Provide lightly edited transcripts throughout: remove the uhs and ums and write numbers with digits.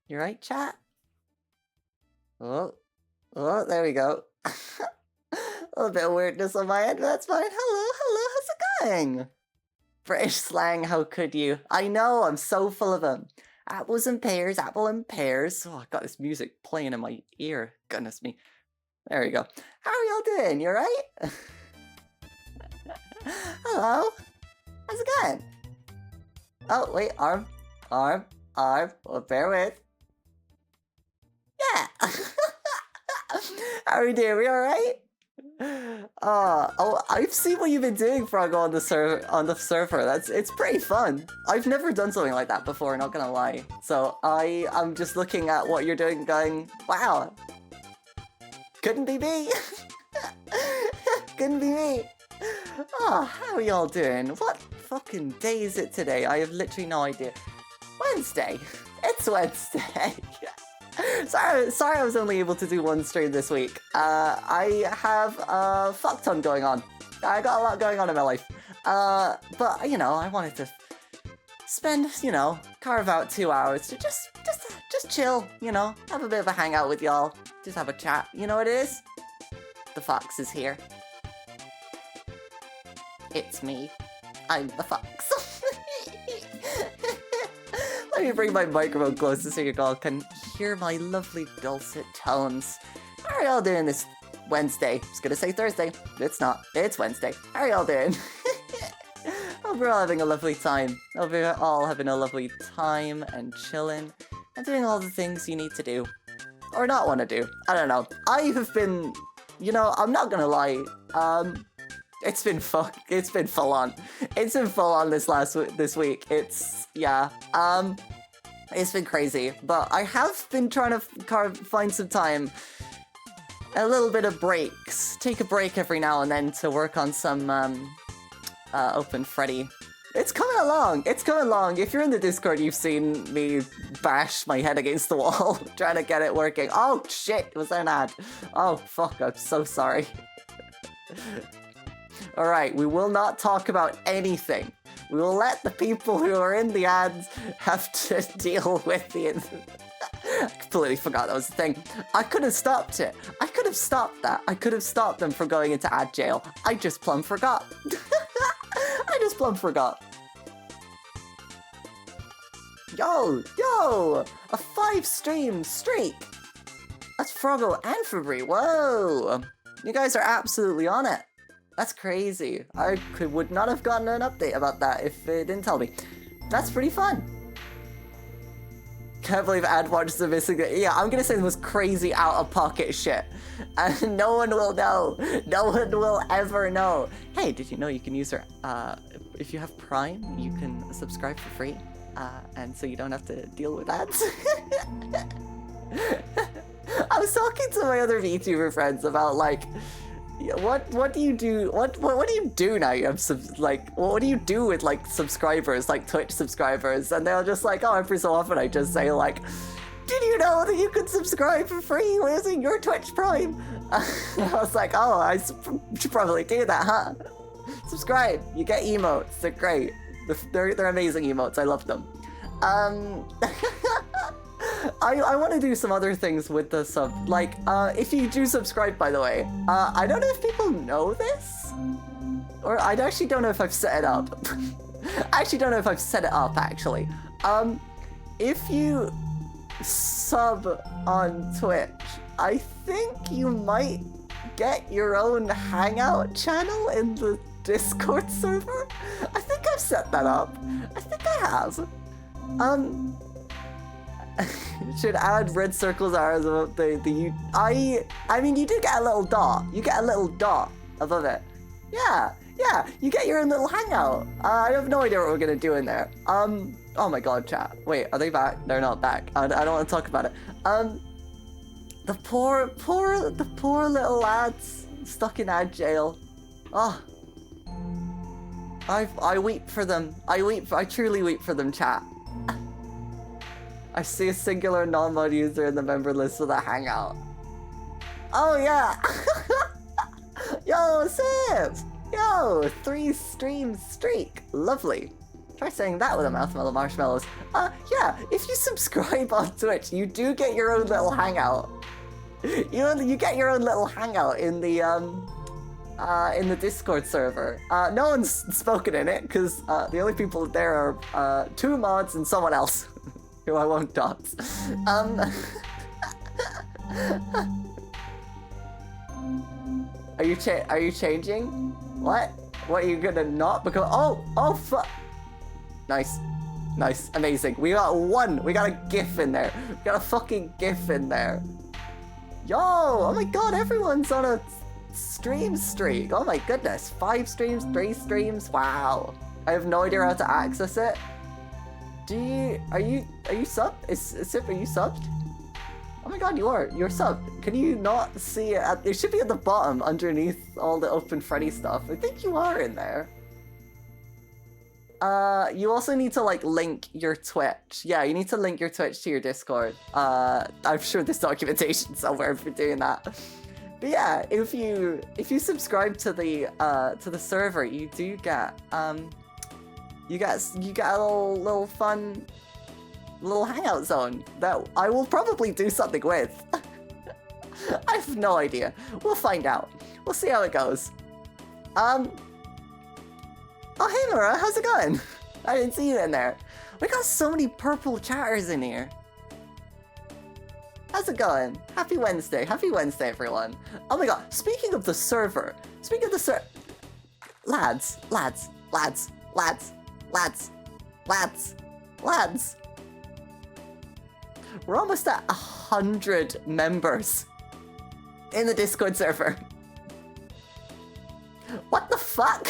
You right, chat? Oh, there we go. A little bit of weirdness on my end, but that's fine. Hello, how's it going? British slang, how could you? I know, I'm so full of them. Apples and pears, apple and pears. Oh, I got this music playing in my ear. Goodness me. There we go. How are y'all doing? You alright? Hello? How's it going? Oh, wait, arm. Oh, bear with. Yeah! How are we doing? We alright? Oh, I've seen what you've been doing, Froggo, on the server. It's pretty fun. I've never done something like that before, not gonna lie. So I'm just looking at what you're doing, going, wow, couldn't be me. Couldn't be me. Oh, how are y'all doing? What fucking day is it today? I have literally no idea. Wednesday. It's Wednesday. Sorry I was only able to do one stream this week. I have a fuck ton going on. I got a lot going on in my life. But, you know, I wanted to spend, you know, carve out 2 hours to just chill, you know, have a bit of a hangout with y'all, just have a chat. You know what it is? The fox is here. It's me. I'm the fox. Let me bring my microphone closer so you all can hear my lovely dulcet tones. How are y'all doing this Wednesday? I was gonna say Thursday, but it's not. It's Wednesday. How are y'all doing? Hope we're all having a lovely time. Hope we're all having a lovely time and chilling and doing all the things you need to do. Or not want to do. I don't know. I have been, you know, I'm not gonna lie. It's been full on. It's been full on this week. Yeah. It's been crazy, but I have been trying to find some time, a little bit of breaks, take a break every now and then to work on some Open Freddy. It's coming along. It's coming along. If you're in the Discord, you've seen me bash my head against the wall trying to get it working. Oh shit! Was there an ad? Oh fuck! I'm so sorry. Alright, we will not talk about anything. We will let the people who are in the ads have to deal with the... I completely forgot that was the thing. I could have stopped it. I could have stopped that. I could have stopped them from going into ad jail. I just plumb forgot. I just plumb forgot. Yo! A 5-stream streak! That's Froggo and Fabri. Whoa! You guys are absolutely on it. That's crazy. I would not have gotten an update about that if it didn't tell me. That's pretty fun. Can't believe Ad watched the missing... Yeah, I'm gonna say the most crazy out-of-pocket shit. And no one will know. No one will ever know. Hey, did you know you can use her... if you have Prime, you can subscribe for free. And so you don't have to deal with ads. I was talking to my other VTuber friends about, like... What do you do? What do you do now? You have what do you do with like subscribers, like Twitch subscribers? And they're just like, oh, every so often I just say like, did you know that you can subscribe for free using your Twitch Prime? I was like, oh, I should probably do that, huh? Subscribe. You get emotes. They're great. They're amazing emotes. I love them. I want to do some other things with the sub, like, if you do subscribe, by the way, I don't know if people know this, or I actually don't know if I've set it up. I actually don't know if I've set it up, actually. If you sub on Twitch, I think you might get your own Hangout channel in the Discord server. I think I've set that up. I think I have. Should add red circles are I mean, you do get a little dot. You get a little dot above it. Yeah, you get your own little hangout. I have no idea what we're gonna do in there. Oh my god, chat. Wait, are they back? They're not back. I don't want to talk about it. The poor little lads stuck in ad jail. Oh, I weep for them. I truly weep for them, chat. I see a singular non-mod user in the member list with a hangout. Oh yeah! Yo, Siv! Yo, 3 stream streak. Lovely. Try saying that with a mouthful of marshmallows. Yeah, if you subscribe on Twitch, you do get your own little hangout. You get your own little hangout in the Discord server. No one's spoken in it, because the only people there are 2 mods and someone else, who I won't dox. Are you changing? What? What, are you gonna not become? Oh fuck! Nice, amazing. We got a GIF in there. We got a fucking GIF in there. Yo! Oh my god! Everyone's on a stream streak. Oh my goodness! 5 streams, 3 streams. Wow! I have no idea how to access it. Are you subbed? Are you subbed? Oh my god, you're subbed. Can you not see it? It should be at the bottom underneath all the Open Freddy stuff. I think you are in there. You also need to like link your Twitch. Yeah, you need to link your Twitch to your Discord. I'm sure there's documentation somewhere for doing that. But yeah, if you subscribe to the server, you do get you get a little fun little hangout zone that I will probably do something with. I have no idea. We'll find out. We'll see how it goes. Oh hey Laura, how's it going? I didn't see you in there. We got so many purple chatters in here. How's it going? Happy Wednesday everyone. Oh my god, speaking of the server. Lads. We're almost at 100 members in the Discord server. What the fuck?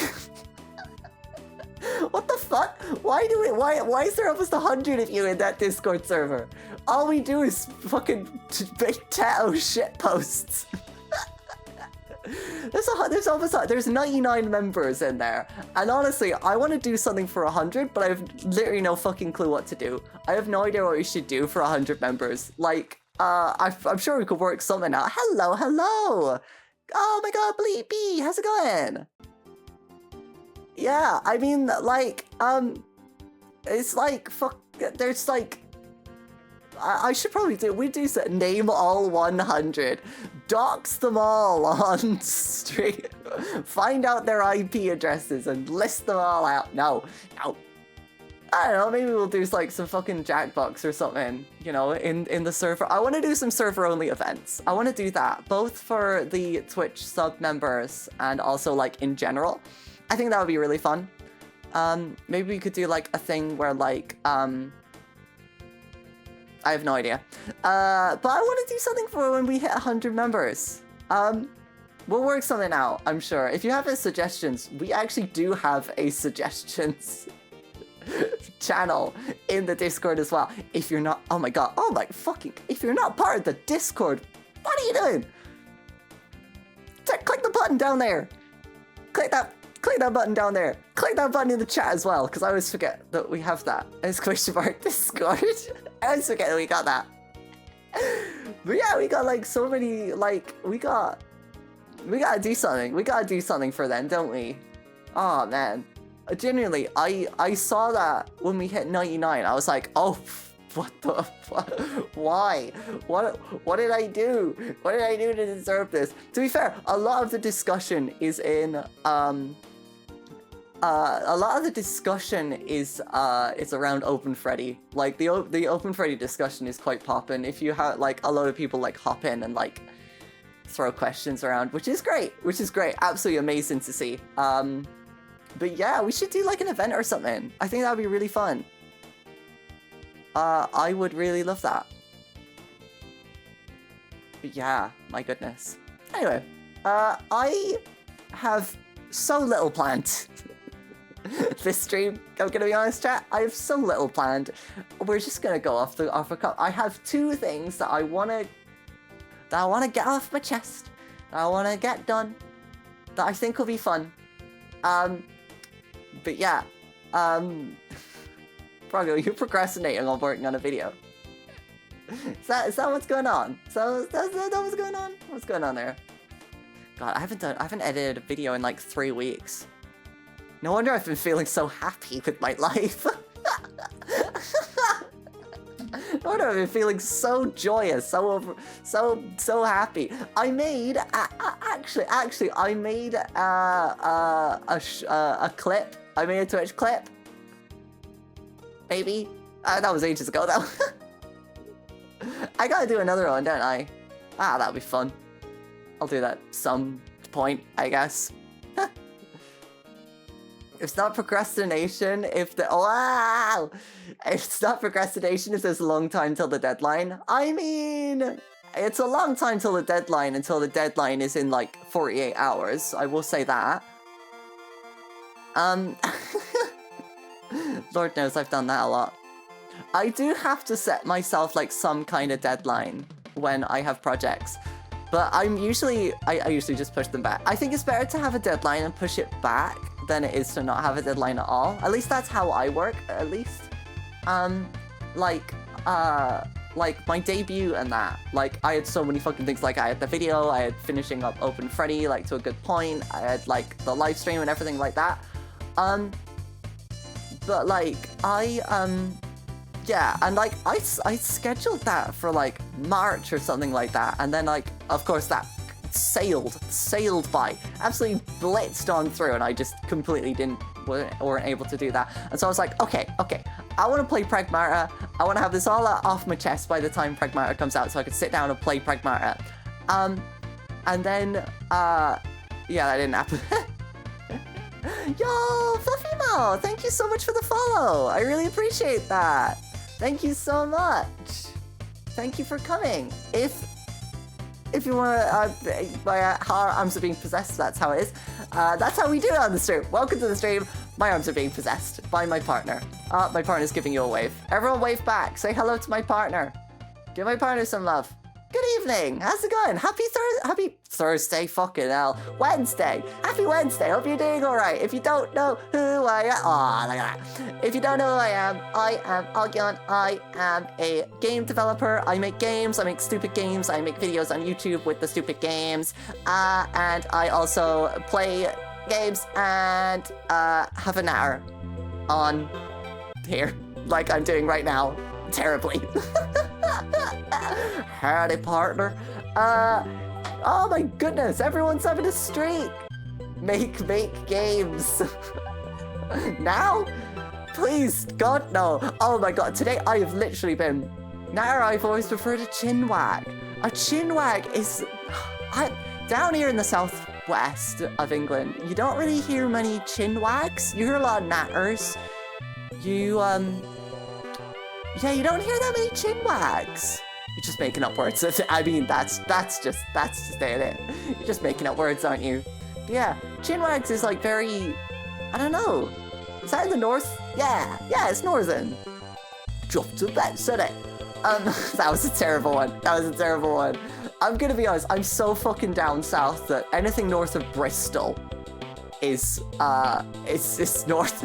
What the fuck? Why is there almost 100 of you in that Discord server? All we do is fucking make Tato shit posts. There's 99 members in there, and honestly, I want to do something for 100, but I have literally no fucking clue what to do. I have no idea what we should do for 100 members. Like, I'm sure we could work something out. Hello! Oh my god, Bleepy, how's it going? Yeah, I mean, like, it's like, fuck, there's like, I should probably do name all 100, dox them all on stream, find out their IP addresses and list them all out. No. I don't know, maybe we'll do like some fucking Jackbox or something, you know, in the server. I want to do some server-only events. I want to do that, both for the Twitch sub members and also like in general. I think that would be really fun. Maybe we could do like a thing where like, I have no idea. But I want to do something for when we hit 100 members. We'll work something out, I'm sure. If you have any suggestions, we actually do have a suggestions channel in the Discord as well. If you're not, oh my god, if you're not part of the Discord, what are you doing? Click the button down there. Click that button down there. Click that button in the chat as well, because I always forget that we have that. Exclamation mark Discord. I always forget that we got that. But yeah, we got like so many, like, we gotta do something. We gotta do something for them, don't we? Oh man. Genuinely, I saw that when we hit 99. I was like, oh, what the fuck? Why? What did I do? What did I do to deserve this? To be fair, a lot of the discussion is in is around Open Freddy. Like the Open Freddy discussion is quite poppin'. If you have like a lot of people like hop in and like throw questions around, which is great. Absolutely amazing to see. But yeah, we should do like an event or something. I think that would be really fun. I would really love that. But yeah, my goodness. Anyway, I have so little planned. This stream, I'm gonna be honest, chat. I have so little planned. We're just gonna go off a cuff. I have 2 things that I wanna get off my chest. That I wanna get done. That I think will be fun. But yeah, Prago, you're procrastinating on working on a video. Is that what's going on? So that's what's going on? What's going on there? God, I haven't edited a video in like 3 weeks. No wonder I've been feeling so happy with my life. No wonder I've been feeling so joyous, so happy. I made actually I made a clip. I made a Twitch clip. Maybe that was ages ago though. I gotta do another one, don't I? Ah, that'll be fun. I'll do that some point, I guess. It's not procrastination if the— wow! It's not procrastination if there's a long time till the deadline. I mean, it's a long time till the deadline until the deadline is in like 48 hours. I will say that. Lord knows I've done that a lot. I do have to set myself like some kind of deadline when I have projects. But I usually just push them back. I think it's better to have a deadline and push it back than it is to not have a deadline at all. At least that's how I work, at least. Like my debut and that, like, I had so many fucking things. Like, I had the video, I had finishing up Open Freddy, like, to a good point. I had, like, the live stream and everything like that. But, like, yeah, and, like, I scheduled that for, like, March or something like that. And then, like, of course, that sailed by, absolutely blitzed on through, and I just completely weren't able to do that. And so I was like, okay, I want to play Pragmata. I want to have this all off my chest by the time Pragmata comes out, so I could sit down and play Pragmata. And then, yeah, that didn't happen. Yo, Fluffy Mo, thank you so much for the follow. I really appreciate that. Thank you so much. Thank you for coming. If you want to, my arms are being possessed, that's how it is. That's how we do it on the stream. Welcome to the stream. My arms are being possessed by my partner. My partner's giving you a wave. Everyone wave back. Say hello to my partner. Give my partner some love. Good evening. How's it going? Happy Thursday, fucking hell. Wednesday. Happy Wednesday. Hope you're doing all right. If you don't know who I am, oh, look at that. If you don't know who I am Ogyon. I am a game developer. I make games. I make stupid games. I make videos on YouTube with the stupid games. And I also play games and have a natter on here, like I'm doing right now, terribly. Howdy, partner. Oh my goodness, everyone's having a streak. Make games. Now? Please, God, no. Oh my God, today I have literally been... Now I've always preferred a chinwag. A chinwag is... down here in the southwest of England, you don't really hear many chinwags. You hear a lot of natters. Yeah, you don't hear that many chinwags. You're just making up words. I mean, that's just it. You're just making up words, aren't you? But yeah, chinwags is like very, I don't know. Is that in the north? Yeah, it's northern. Drop to bed, said it. That was a terrible one. I'm gonna be honest, I'm so fucking down south that anything north of Bristol is north.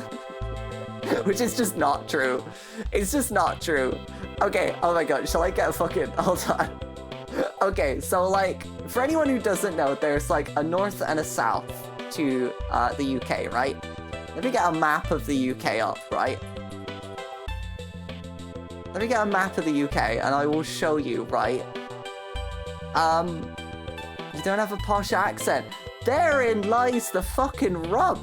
Which is just not true. It's just not true. Okay, oh my God, shall I get a fucking... Hold on. Okay, so like, for anyone who doesn't know, there's like a north and a south to the UK, right? Let me get a map of the UK up, right? Let me get a map of the UK and I will show you, right? You don't have a posh accent. Therein lies the fucking rub.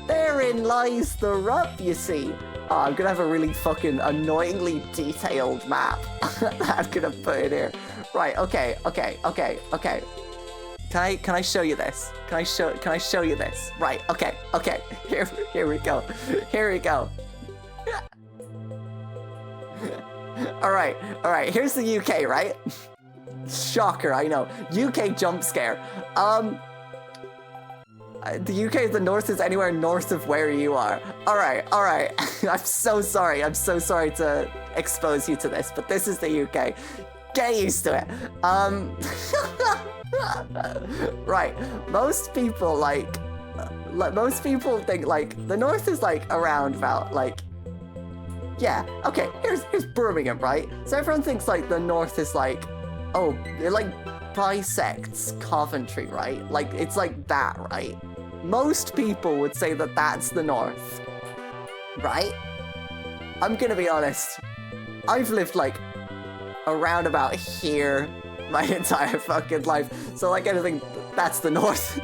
Therein lies the rub, you see. Oh, I'm gonna have a really fucking annoyingly detailed map that I'm gonna put in here. Right, okay. Can I show you this? Can I show you this? Right, okay. Here we go. Alright, here's the UK, right? Shocker, I know. UK jump scare. The UK, the north is anywhere north of where you are. Alright. I'm so sorry to expose you to this, but this is the UK. Get used to it. Right. Most people most people think like the north is like around about like, yeah, okay, here's Birmingham, right? So everyone thinks like the north is like, oh, it like bisects Coventry, right? Like it's like that, right? most people would say that that's the north, right? I'm gonna be honest. I've lived like around about here my entire fucking life. So like anything, that's the north.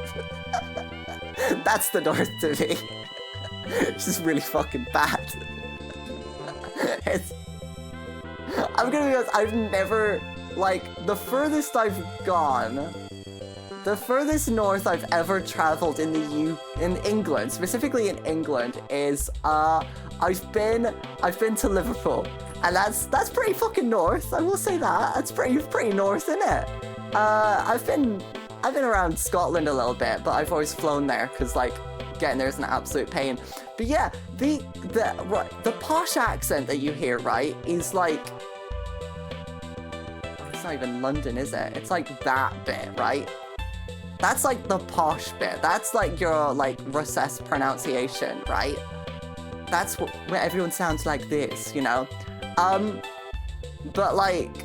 That's the north to me. It's just really fucking bad. I'm gonna be honest, I've never, like, the furthest I've gone, the furthest north I've ever traveled in in England, specifically in England, is I've been to Liverpool, and that's pretty fucking north. I will say that. That's pretty north, isn't it? I've been around Scotland a little bit, but I've always flown there because like getting there is an absolute pain. But yeah, the posh accent that you hear, right, is like, it's not even London, is it? It's like that bit, right? That's like the posh bit. That's like your like recessed pronunciation, right? That's where everyone sounds like this, you know? But like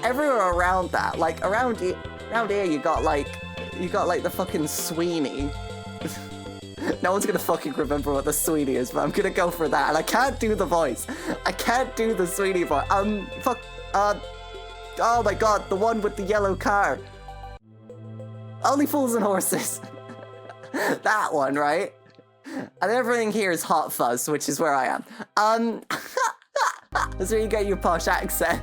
everywhere around that, like around here you got like the fucking Sweeney. No one's gonna fucking remember what the Sweeney is, but I'm gonna go for that. And I can't do the voice. I can't do the Sweeney voice. Oh my god, the one with the yellow car. Only Fools and Horses. That one, right? And everything here is Hot Fuzz, which is where I am. That's where you get your posh accent.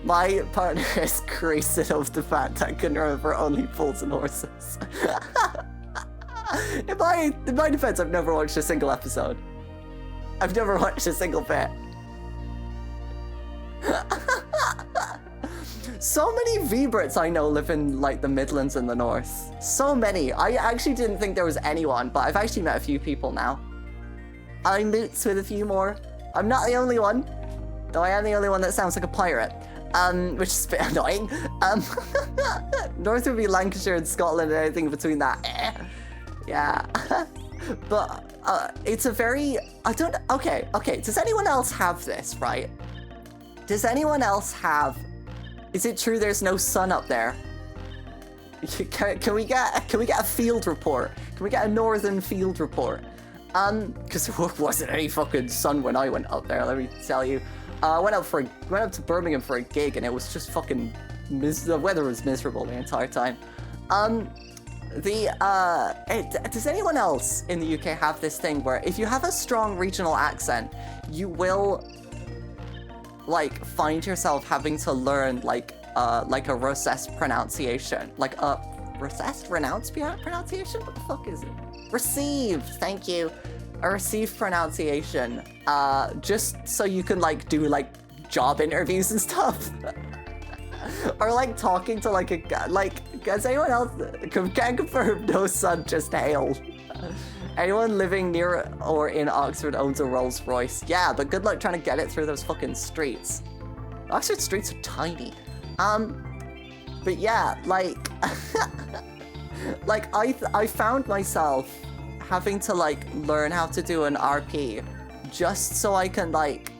My partner is creasing of the fact I can remember Only Fools and Horses. In my defense, I've never watched a single episode. I've never watched a single bit. So many V-Brits I know live in like the Midlands and the North. So many. I actually didn't think there was anyone, but I've actually met a few people now. I'm moots with a few more. I'm not the only one, though I am the only one that sounds like a pirate. Which is a bit annoying. North would be Lancashire and Scotland and anything between that. Yeah. But it's a very, okay, does anyone else have this, right? Does anyone else have, is it true there's no sun up there? Can we get a field report? Can we get a northern field report? Because there wasn't any fucking sun when I went up there, let me tell you. I went up to Birmingham for a gig and it was just fucking, the weather was miserable the entire time. Does anyone else in the UK have this thing where if you have a strong regional accent, you will like find yourself having to learn like a recessed pronunciation, like a recessed pronunciation? What the fuck is it? Received, thank you. A received pronunciation, just so you can like do like job interviews and stuff. Or like talking to like a guy, like, does anyone else can confirm no sun, just hail? Anyone living near or in Oxford owns a Rolls Royce. Yeah, but good luck trying to get it through those fucking streets. Oxford streets are tiny. But yeah, like, like I found myself having to like learn how to do an RP just so I can like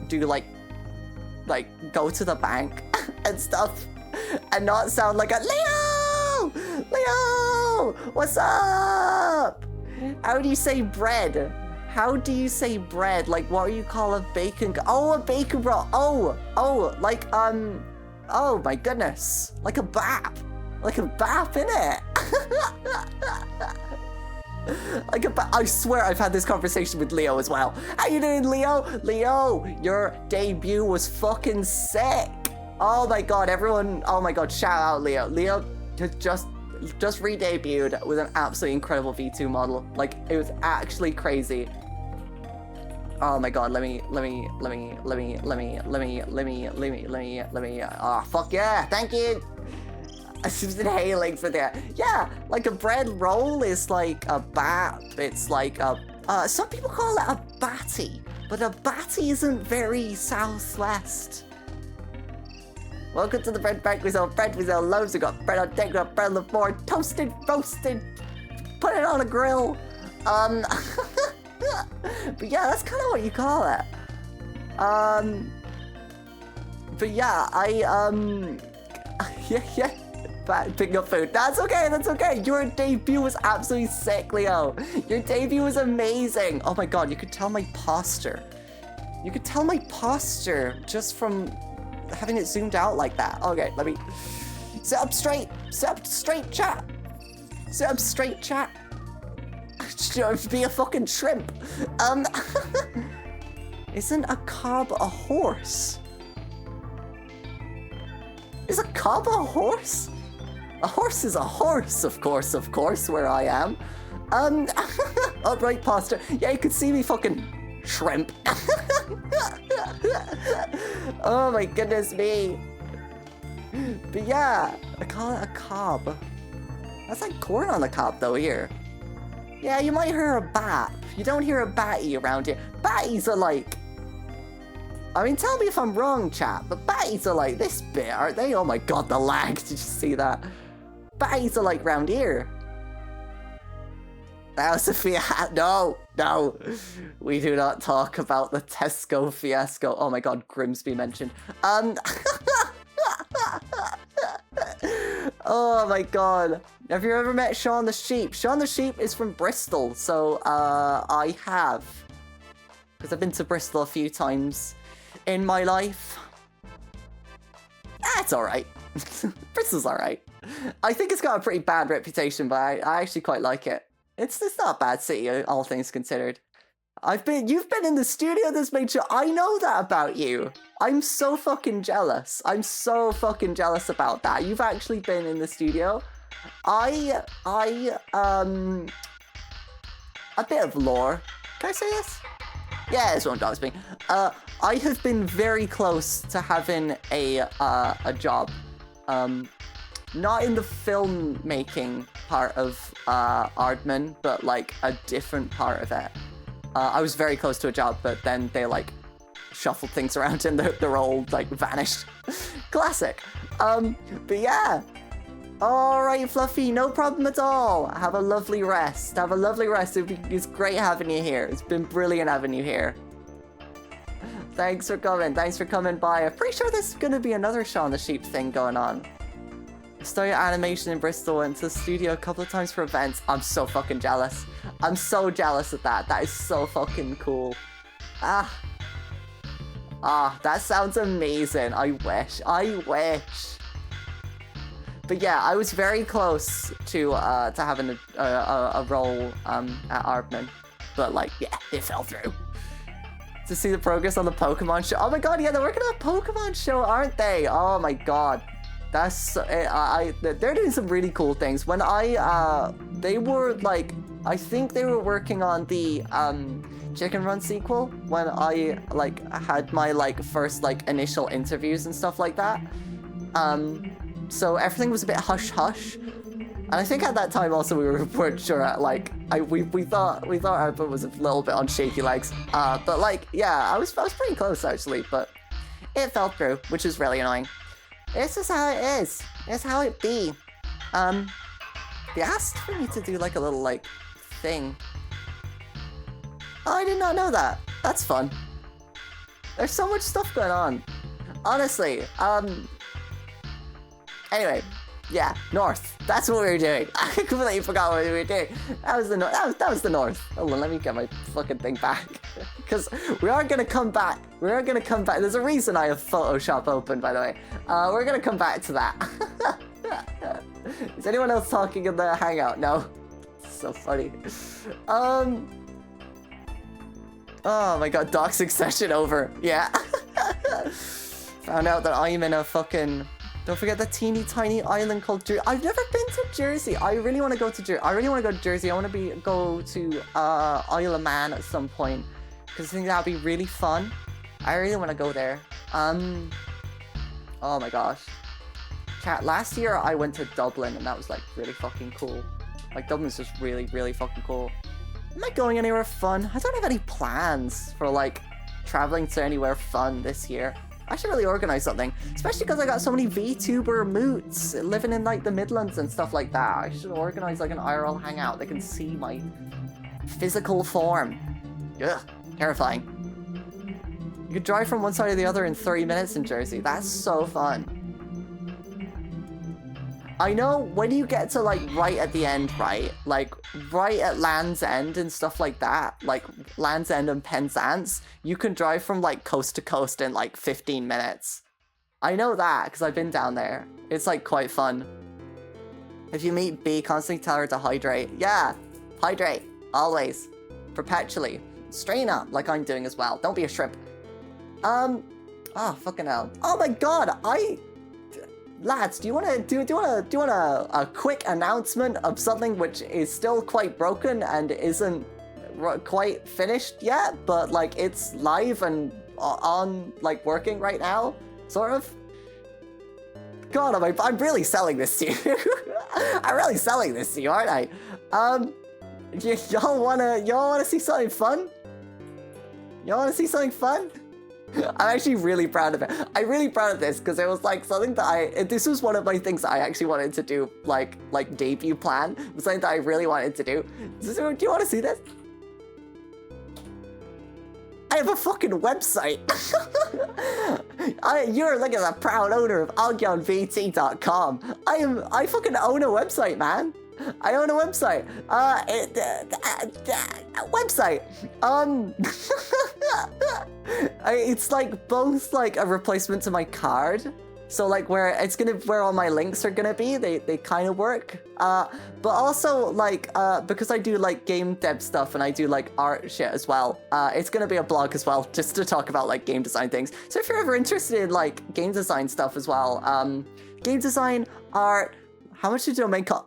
do like go to the bank and stuff and not sound like a Leo, what's up? How do you say bread? How do you say bread? Like, what do you call a bacon? Oh, a bacon roll. Oh, like oh my goodness, like a bap, innit? Like I swear I've had this conversation with Leo as well. How you doing, Leo? Leo, your debut was fucking sick. Oh my god, everyone, oh my god, shout out Leo. Leo just re-debuted with an absolutely incredible V2 model. Like, it was actually crazy. Oh my god, let me, fuck yeah, thank you. I was inhaling for that. Yeah, like a bread roll is like a bap. It's like a, some people call it a batty, but a batty isn't very southwest. Welcome to the bread bank. We sell bread, we sell loaves, we got bread on deck, we got bread on the floor, toasted, roasted, put it on a grill. But yeah, that's kind of what you call it. But yeah, yeah. picking up food. That's okay, that's okay. Your debut was absolutely sick, Leo. Your debut was amazing. Oh my god, you could tell my posture. You could tell my posture just from having it zoomed out like that. Okay, let me sit up straight. Sit up straight, chat. Sit up straight, chat. Be a fucking shrimp. Isn't a cob a horse? Is a cob a horse? A horse is a horse, of course, where I am. Upright posture. Yeah, you could see me fucking shrimp. Oh my goodness me. But yeah, I call it a cob. That's like corn on the cob though here. Yeah, you might hear a bat. You don't hear a batty around here. Batties are like... I mean, tell me if I'm wrong, chat, but batties are like this bit, aren't they? Oh my god, the lag. Did you see that? Batties are like round here. That was a fiasco. No, no. We do not talk about the Tesco fiasco. Oh my god, Grimsby mentioned. Oh my god. Have you ever met Sean the Sheep? Sean the Sheep is from Bristol, so I have. Because I've been to Bristol a few times in my life. That's alright. Bristol's alright. I think it's got a pretty bad reputation, but I actually quite like it. It's not a bad city, all things considered. You've been in the studio this made sure I know that about you. I'm so fucking jealous. I'm so fucking jealous about that. You've actually been in the studio. A bit of lore. Can I say this? Yeah, this one dogs me. I have been very close to having a job. Not in the filmmaking part of Aardman, but like a different part of it. I was very close to a job, but then they like shuffled things around and they're all like vanished. Classic. But yeah. Alright, Fluffy, no problem at all. Have a lovely rest. Have a lovely rest. It's great having you here. It's been brilliant having you here. Thanks for coming. Thanks for coming by. I'm pretty sure there's going to be another Shaun the Sheep thing going on. Studio animation in Bristol, went to the studio a couple of times for events. I'm so fucking jealous. I'm so jealous of that. That is so fucking cool. That sounds amazing. I wish. But yeah, I was very close to having a role at Aardman. But like, yeah, it fell through. To see the progress on the Pokemon show. Oh my god, yeah, they're working on a Pokemon show, aren't they? Oh my god. That's they're doing some really cool things. When they were like, I think they were working on the Chicken Run sequel when I like had my like first like initial interviews and stuff like that. So everything was a bit hush hush, and I think at that time also we weren't sure. Like we thought Aardman was a little bit on shaky legs. But like yeah, I was pretty close actually, but it fell through, which is really annoying. This is how it is. It's how it be. They asked for me to do like a little like thing. Oh, I did not know that. That's fun. There's so much stuff going on. Honestly, anyway, yeah, north. That's what we were doing. I completely forgot what we were doing. That was the that was the north. Hold on, let me get my fucking thing back. Because we are gonna come back. We are gonna come back. There's a reason I have Photoshop open, by the way. We're gonna come back to that. Is anyone else talking in the hangout? No. So funny. Oh my god, doxing session over. Yeah. Found out that I'm in a fucking... Don't forget the teeny tiny island called Jersey. I've never been to Jersey. I really want to go to Jersey. I really want to go to Jersey. I want to go to Isle of Man at some point, because I think that'd be really fun. I really want to go there. Oh my gosh. Chat, last year I went to Dublin and that was like really fucking cool. Like Dublin's just really, really fucking cool. Am I going anywhere fun? I don't have any plans for like traveling to anywhere fun this year. I should really organize something, especially because I got so many VTuber moots living in like the Midlands and stuff like that. I should organize like an IRL hangout. They can see my physical form. Ugh, terrifying. You could drive from one side to the other in 30 minutes in Jersey. That's so fun. I know when you get to like right at the end, right? Like right at Land's End and stuff like that, like Land's End and Penzance, you can drive from like coast to coast in like 15 minutes. I know that because I've been down there. It's like quite fun. If you meet B, constantly tell her to hydrate. Yeah, hydrate, always, perpetually. Strain up like I'm doing as well. Don't be a shrimp. Oh, fucking hell. Oh my god, lads, do you want a quick announcement of something which is still quite broken and isn't quite finished yet, but like it's live and on like working right now, sort of? God, I'm really selling this to you. I'm really selling this to you, aren't I? Y'all wanna see something fun? Y'all wanna see something fun? I'm actually really proud of it. I'm really proud of this because it was like something that this was one of my things that I actually wanted to do, like debut plan. It was something that I really wanted to do. So, do you want to see this? I have a fucking website. You're looking at the proud owner of OgyonVT.com. I fucking own a website, man. I own a website. Website. It's like both like a replacement to my card. So like where all my links are gonna be, they kind of work. But also like because I do like game dev stuff and I do like art shit as well. It's gonna be a blog as well, just to talk about like game design things. So if you're ever interested in like game design stuff as well, game design, art, how much did domain cost?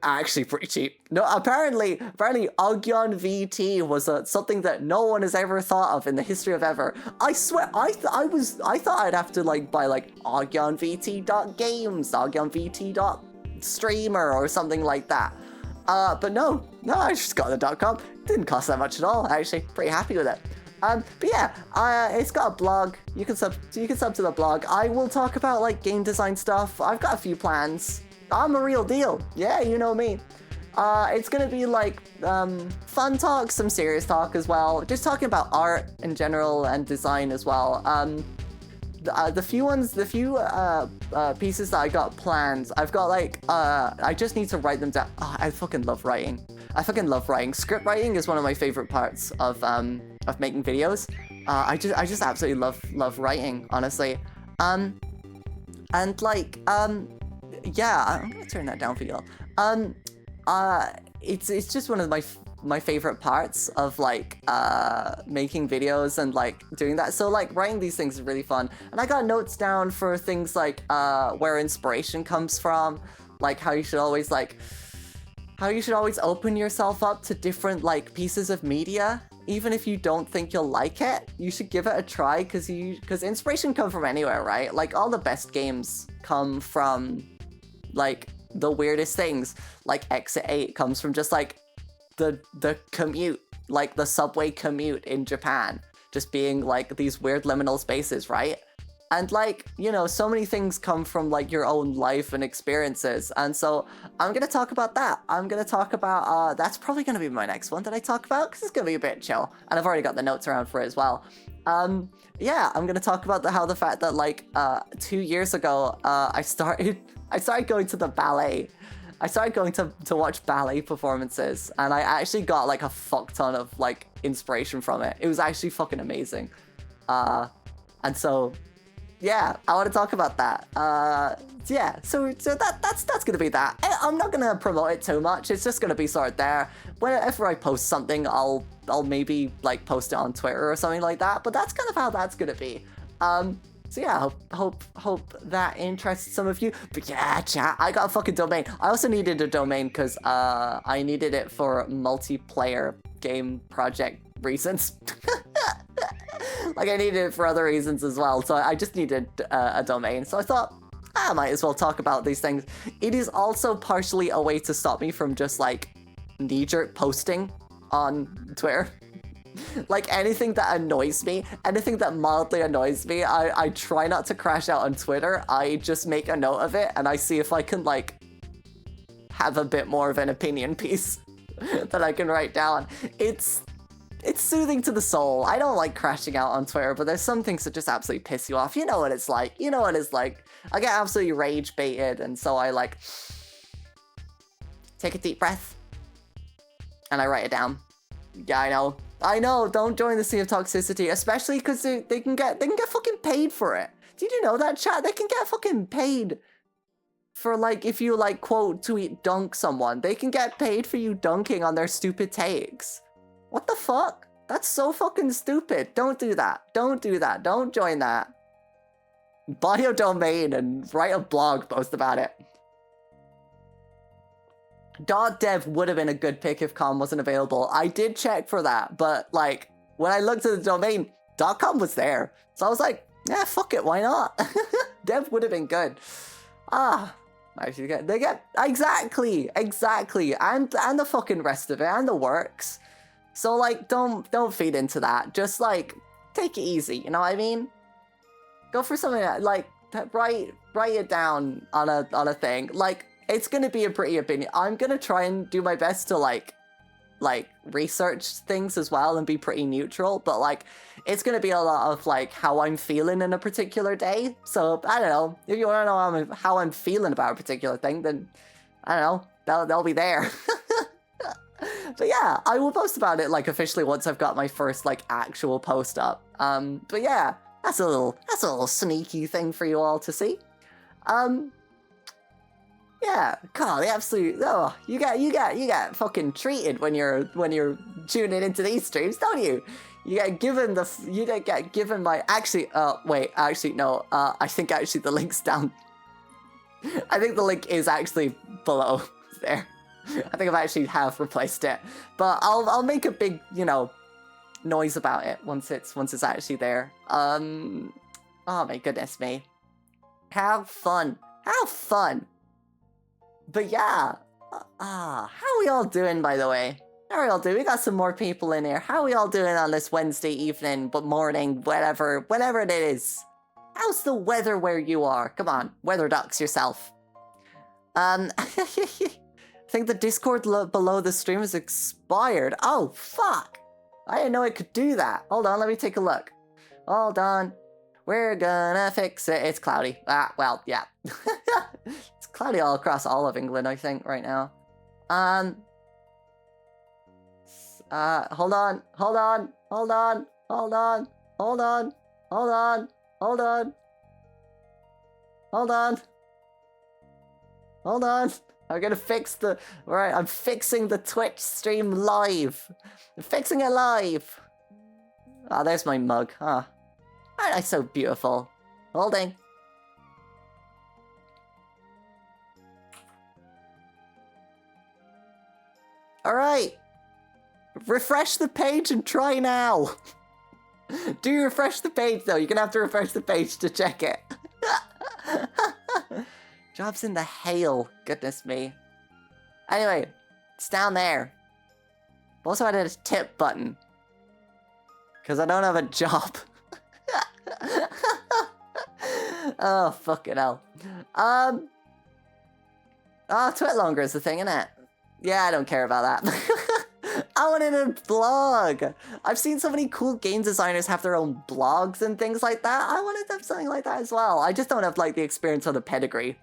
Actually pretty cheap. No, apparently Ogyon VT was something that no one has ever thought of in the history of ever. I swear, I thought I'd have to like buy like OgyonVT.games, OgyonVT.streamer or something like that. But no, I just got the .com. Didn't cost that much at all. Actually, pretty happy with it. But yeah, it's got a blog. You can sub to the blog. I will talk about like game design stuff. I've got a few plans. I'm a real deal. Yeah, you know me. It's gonna be like fun talk, some serious talk as well. Just talking about art in general and design as well. The few pieces that I got planned, I've got like I just need to write them down. Oh, I fucking love writing. I fucking love writing. Script writing is one of my favorite parts of making videos. I just absolutely love writing, honestly. And like yeah, I'm gonna turn that down for y'all. It's just one of my favorite parts of like making videos and like doing that. So like writing these things is really fun. And I got notes down for things like where inspiration comes from, like how you should always open yourself up to different like pieces of media. Even if you don't think you'll like it, you should give it a try because inspiration comes from anywhere, right? Like all the best games come from like the weirdest things. Like Exit 8 comes from just like the commute, like the subway commute in Japan, just being like these weird liminal spaces, right? And like, you know, so many things come from like your own life and experiences. And so I'm gonna talk about that. I'm gonna talk about that's probably gonna be my next one that I talk about because it's gonna be a bit chill, and I've already got the notes around for it as well. Yeah, I'm gonna talk about the fact that like 2 years ago I started going to the ballet. I started going to watch ballet performances, and I actually got like a fuck ton of like inspiration from it. It was actually fucking amazing. And so yeah, I want to talk about that. Yeah, so that's gonna be that. I'm not gonna promote it too much. It's just gonna be sort of there. Whenever I post something, I'll maybe like post it on Twitter or something like that. But that's kind of how that's gonna be. So yeah, hope that interests some of you. But yeah, chat, I got a fucking domain. I also needed a domain because I needed it for multiplayer game project reasons. Like I needed it for other reasons as well. So I just needed a domain. So I thought I might as well talk about these things. It is also partially a way to stop me from just like knee-jerk posting on Twitter. Like anything that annoys me, anything that mildly annoys me, I try not to crash out on Twitter. I just make a note of it and I see if I can like have a bit more of an opinion piece that I can write down. It's soothing to the soul. I don't like crashing out on Twitter, but there's some things that just absolutely piss you off. You know what it's like. You know what it's like. I get absolutely rage baited, and so I like take a deep breath and I write it down. Yeah, I know, don't join the sea of toxicity, especially because they can get fucking paid for it. Did you know that, chat? They can get fucking paid for, like, if you, like, quote, tweet dunk someone. They can get paid for you dunking on their stupid takes. What the fuck? That's so fucking stupid. Don't do that. Don't do that. Don't join that. Buy a domain and write a blog post about it. .dev would have been a good pick if com wasn't available. I did check for that, but, like, when I looked at the domain, .com was there. So I was like, yeah, fuck it, why not? Dev would have been good. Actually, they get exactly, and the fucking rest of it, and the works. So, like, don't feed into that. Just, like, take it easy, you know what I mean? Go for something that, like, write it down on a thing. Like, it's gonna be a pretty opinion. I'm gonna try and do my best to, like research things as well and be pretty neutral, but, like, it's gonna be a lot of, like, how I'm feeling in a particular day. So, I don't know. If you wanna know how I'm feeling about a particular thing, then, I don't know, they'll be there. But yeah, I will post about it, like, officially once I've got my first, like, actual post up. But yeah, that's a little sneaky thing for you all to see. Yeah, God, the absolute, oh, you get fucking treated when you're tuning into these streams, don't you? You get given my, actually, wait, actually, no, I think actually the link's down. I think the link is actually below there. I think I've actually replaced it, but I'll make a big, you know, noise about it once it's actually there. Oh my goodness me. How fun. But yeah, how are we all doing, by the way? How are we all doing? We got some more people in here. How are we all doing on this Wednesday evening, but morning, whatever it is? How's the weather where you are? Come on, weather docs yourself. I think the Discord below the stream is expired. Oh, fuck. I didn't know it could do that. Hold on, let me take a look. Hold on. We're gonna fix it. It's cloudy. Well, yeah. It's cloudy all across all of England, I think, right now. Hold on. I'm gonna fix right, I'm fixing the Twitch stream live. I'm fixing it live. Ah, there's my mug, huh? Aren't I so beautiful? Holding. Alright. Refresh the page and try now. Do refresh the page though, you're gonna have to refresh the page to check it. Jobs in the hail, goodness me. Anyway, it's down there. I've also added a tip button. Because I don't have a job. Oh, fucking hell. Twit longer is the thing, innit? Yeah, I don't care about that. I wanted a blog. I've seen so many cool game designers have their own blogs and things like that. I wanted to have something like that as well. I just don't have, like, the experience or the pedigree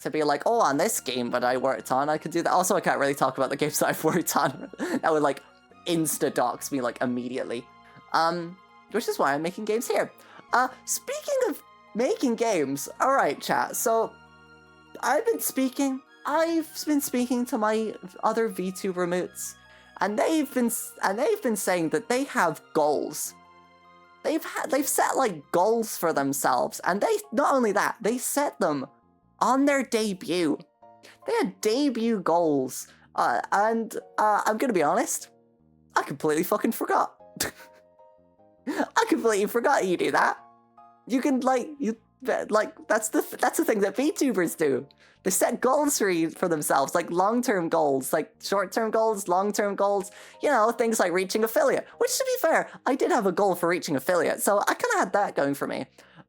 to be like, oh, on this game that I worked on, I could do that. Also, I can't really talk about the games that I've worked on. That would, like, insta-dox me, like, immediately. Which is why I'm making games here. Speaking of making games, alright, chat, so I've been speaking to my other VTuber moots, and they've been saying that they have goals. They've set, like, goals for themselves, and not only that, they set them on their debut. They had debut goals, and I'm gonna be honest, I completely fucking forgot. I completely forgot you do that. You can, that's the thing that VTubers do. They set goals for themselves, like long-term goals, like short-term goals, long-term goals, you know, things like reaching affiliate, which, to be fair, I did have a goal for reaching affiliate, so I kind of had that going for me.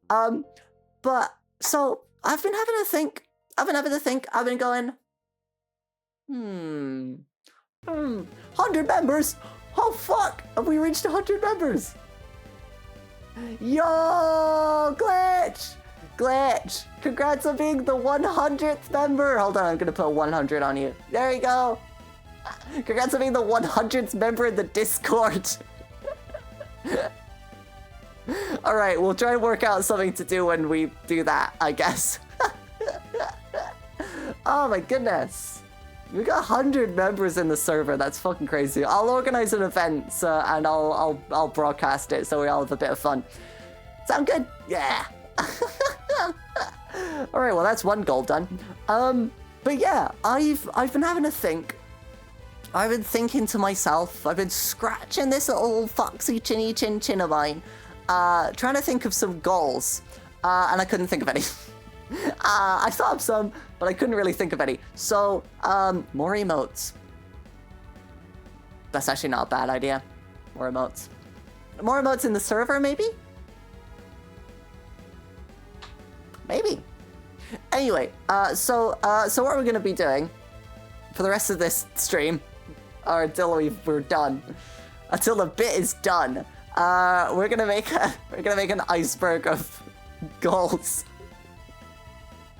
But, so, I've been having to think, I've been going, 100 members! Oh fuck! Have we reached 100 members? Yo, Glitch! Glitch! Congrats on being the 100th member! Hold on, I'm gonna put 100 on you. There you go! Congrats on being the 100th member in the Discord! Alright, we'll try and work out something to do when we do that, I guess. Oh my goodness. We got 100 members in the server, that's fucking crazy. I'll organize an event and I'll broadcast it so we all have a bit of fun. Sound good? Yeah! Alright, well that's one goal done. But yeah, I've been having a think. I've been thinking to myself, I've been scratching this little foxy chinny chin of mine, trying to think of some goals, and I couldn't think of any. I thought of some, but I couldn't really think of any. So, more emotes. That's actually not a bad idea. More emotes. More emotes in the server, maybe? Maybe. Anyway, so what we're gonna be doing for the rest of this stream, or until we're done, until the bit is done, we're gonna make an iceberg of goals.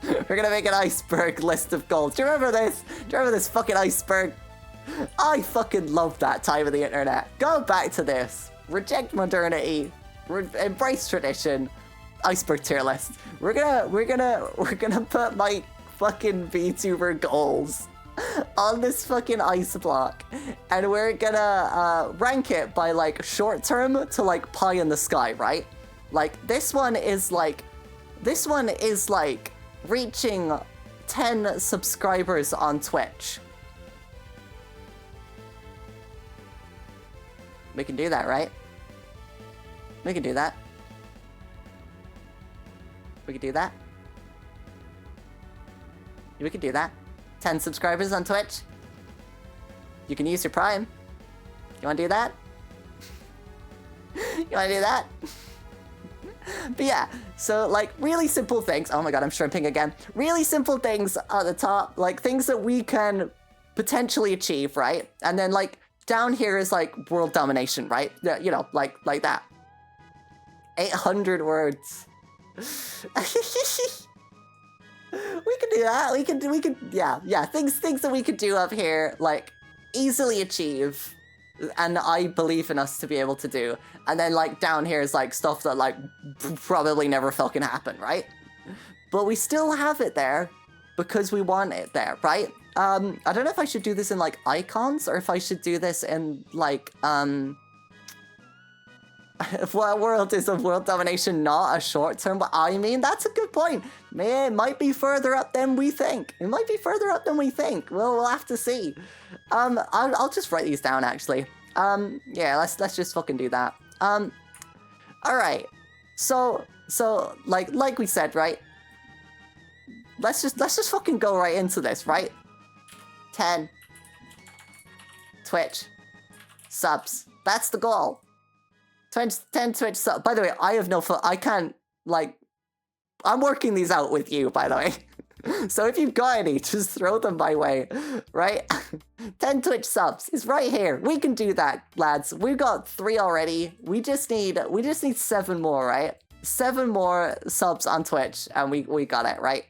We're gonna make an iceberg list of goals. Do you remember this? Do you remember this fucking iceberg? I fucking love that time of the internet. Go back to this. Reject modernity. Embrace tradition. Iceberg tier list. We're gonna put my fucking VTuber goals on this fucking ice block, and we're gonna rank it by like short term to like pie in the sky, right? Like this one is like reaching 10 subscribers on Twitch. We can do that, right? We can do that. We can do that. We can do that. 10 subscribers on Twitch. You can use your Prime. You wanna do that? You wanna do that? But yeah, so like really simple things. Oh my god, I'm shrimping again. Really simple things at the top, like things that we can potentially achieve, right? And then like down here is like world domination, right? You know, like that. 800 words. We can do that. We can yeah, things that we could do up here, like easily achieve, and I believe in us to be able to do. And then like down here is like stuff that like probably never fucking happen, right? But we still have it there because we want it there, right? I don't know if I should do this in like icons or if I should do this in like what world is of world domination not a short term? But I mean, that's a good point. Man, it might be further up than we think. It might be further up than we think. We'll have to see. I'll just write these down actually. Yeah, let's just fucking do that. All right. So like we said, right? Let's just fucking go right into this, right? 10 Twitch subs. That's the goal. 10 Twitch subs. By the way, I have no I can't, like, I'm working these out with you, by the way. So if you've got any, just throw them my way, right? 10 Twitch subs is right here. We can do that, lads. We've got 3 already. We just need 7 more, right? 7 more subs on Twitch, and we got it, right?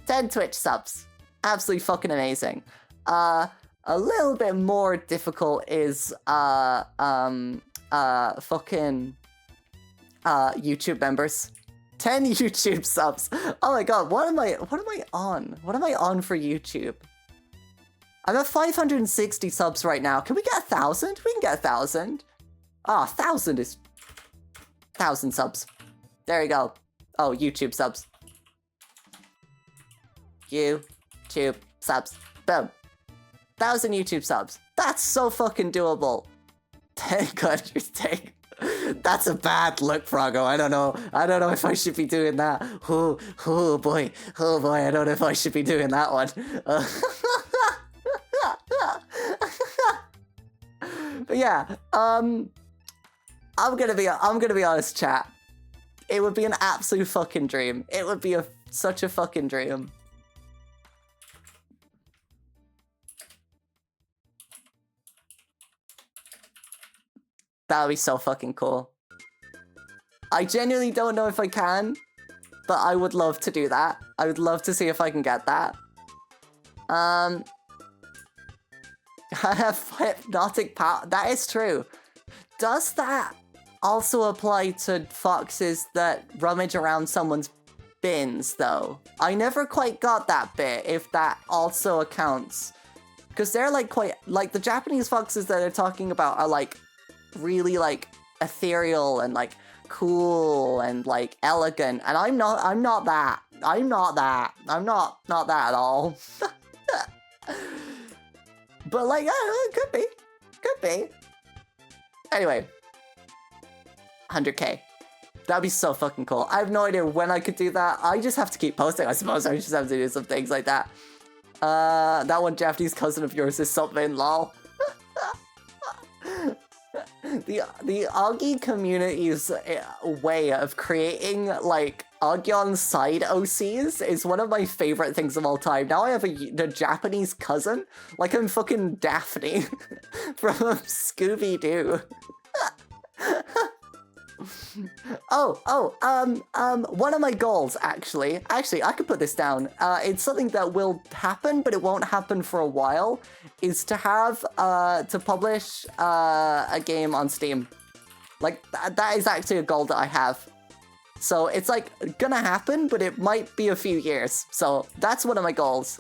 10 Twitch subs. Absolutely fucking amazing. A little bit more difficult is fucking YouTube members. 10 YouTube subs. Oh my god, what am I on? What am I on for YouTube? I'm at 560 subs right now. Can we get 1,000? We can get 1,000. Ah, 1,000 is 1,000 subs. There you go. Oh, YouTube subs. YouTube subs. Boom. 1,000 YouTube subs. That's so fucking doable. 10 countries take. That's a bad look, Froggo. I don't know if I should be doing that. Oh boy, I don't know if I should be doing that one. But yeah, I'm gonna be honest, chat. It would be an absolute fucking dream. It would be such a fucking dream. That would be so fucking cool. I genuinely don't know if I can. but I would love to do that. I would love to see if I can get that. I have hypnotic power. That is true. Does that also apply to foxes that rummage around someone's bins, though? I never quite got that bit, if that also accounts. Because they're like quite, like the Japanese foxes that they're talking about are like really like ethereal and like cool and like elegant, and I'm not that. I'm not that at all. But like, could be. Anyway, 100k. That'd be so fucking cool. I have no idea when I could do that. I just have to keep posting, I suppose. I just have to do some things like that. That one Japanese cousin of yours is something, lol. The Oggy community's way of creating, like, Ogyon side OCs is one of my favorite things of all time. Now I have a Japanese cousin. Like, I'm fucking Daphne from Scooby-Doo. One of my goals, actually, I could put this down. It's something that will happen, but it won't happen for a while, is to have, to publish, a game on Steam. Like, that is actually a goal that I have. So it's, like, gonna happen, but it might be a few years. So that's one of my goals.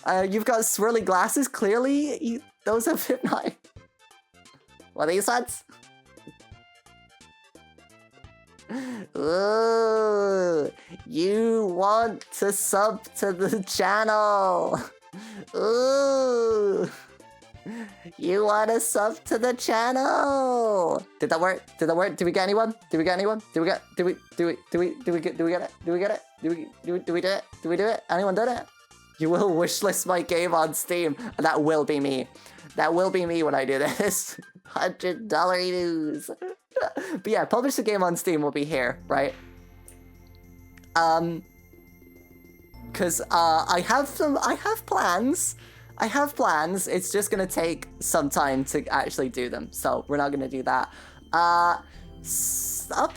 You've got swirly glasses, clearly, those have hypnotic. What are these ones? Ooh, you want to sub to the channel. Ooh, you want to sub to the channel. Did that work? Did that work? Did we get anyone? Did we get anyone? Did we get it? Did we do it? Did we do it? Did we do it? Anyone did it? You will wishlist my game on Steam. That will be me. That will be me when I do this. $100 news. But yeah, publish the game on Steam will be here, right? Cause I have plans. It's just gonna take some time to actually do them, so we're not gonna do that. Up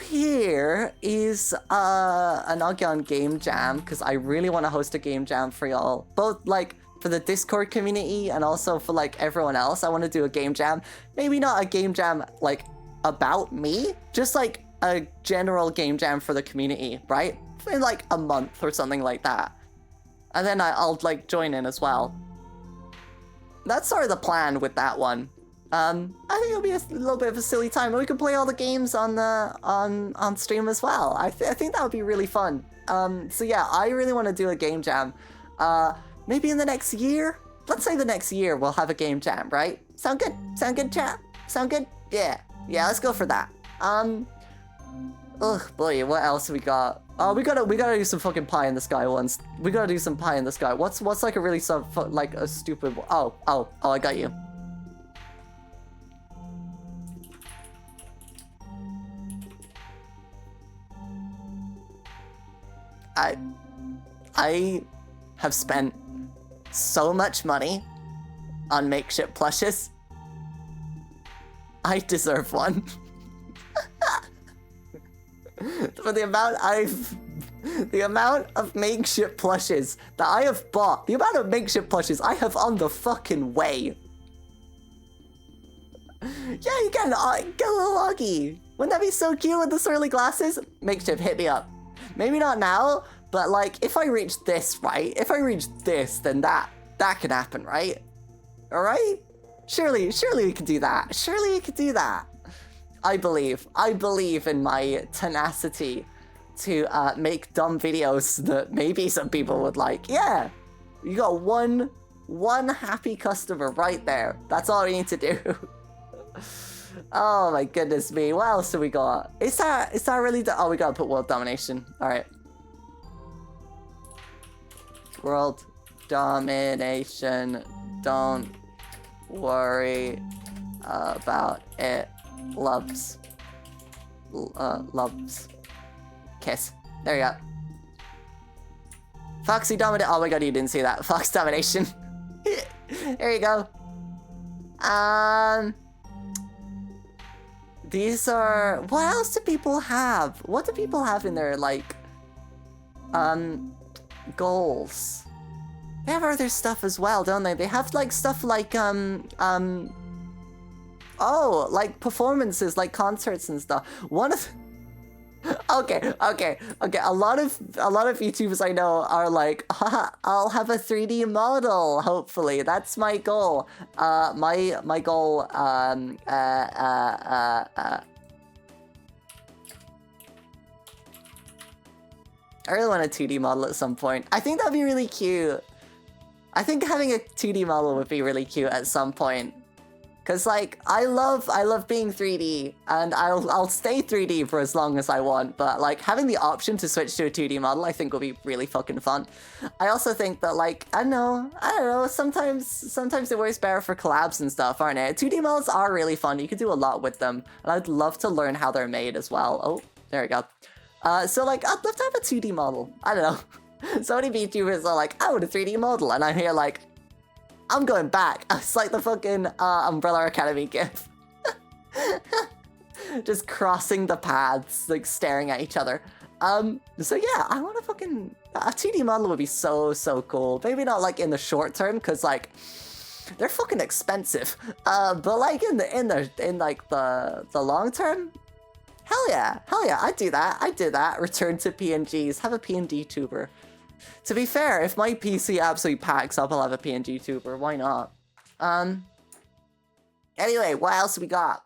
here is an Ogyon game jam, because I really want to host a game jam for y'all, both like for the Discord community and also for like everyone else. I want to do a game jam. Maybe not a game jam like about me, just like a general game jam for the community, right? In like a month or something like that. And then I'll like join in as well. That's sort of the plan with that one. I think it'll be a little bit of a silly time, and we can play all the games on the on stream as well. I think that would be really fun. So yeah, I really want to do a game jam. Maybe in the next year. Let's say the next year we'll have a game jam, right? Sound good? Sound good, chat? Sound good? Yeah. Yeah, let's go for that. Ugh, boy, what else we got? Oh, we gotta do some fucking pie in the sky ones. We gotta do some pie in the sky. What's like a really like a stupid? Oh, I got you. I have spent so much money on makeshift plushes. I deserve one. For the amount of makeshift plushes that I have bought, the amount of makeshift plushes I have on the fucking way. Yeah, you get a little Oggy. Wouldn't that be so cute with the swirly glasses? Makeshift, hit me up. Maybe not now, but like if I reach this, right? If I reach this, then that can happen, right? All right? Surely we can do that. Surely we can do that. I believe in my tenacity to make dumb videos that maybe some people would like. Yeah, you got one happy customer right there. That's all we need to do. Oh my goodness me. What else do we got? Is that really oh, we gotta put world domination. All right. World domination. Don't worry about it. Loves. Kiss. There you go. Foxy domination. Oh my god, you didn't see that. Fox domination. There you go. These are... What else do people have? What do people have in their, like... goals. They have other stuff as well, don't they? They have like stuff like oh, like performances, like concerts and stuff. One of okay. A lot of YouTubers I know are like, haha, I'll have a 3D model. Hopefully, that's my goal. My goal. I really want a 2D model at some point. I think that'd be really cute. I think having a 2D model would be really cute at some point. Cause like, I love being 3D, and I'll stay 3D for as long as I want, but like, having the option to switch to a 2D model I think will be really fucking fun. I also think that like, I don't know, sometimes it works better for collabs and stuff, aren't it? 2D models are really fun, you can do a lot with them, and I'd love to learn how they're made as well. Oh, there we go. So like, I'd love to have a 2D model. I don't know. So many VTubers are like, I want a 3D model, and I'm here like, I'm going back. It's like the fucking Umbrella Academy gif. Just crossing the paths, like staring at each other. So yeah, I want a fucking... A 2D model would be so cool. Maybe not like in the short term, because like, they're fucking expensive. But like in like the long term, hell yeah, I'd do that. Return to PNGs, have a PNG tuber. To be fair, if my PC absolutely packs up, I'll have a PNG tuber. Why not? Anyway, what else have we got?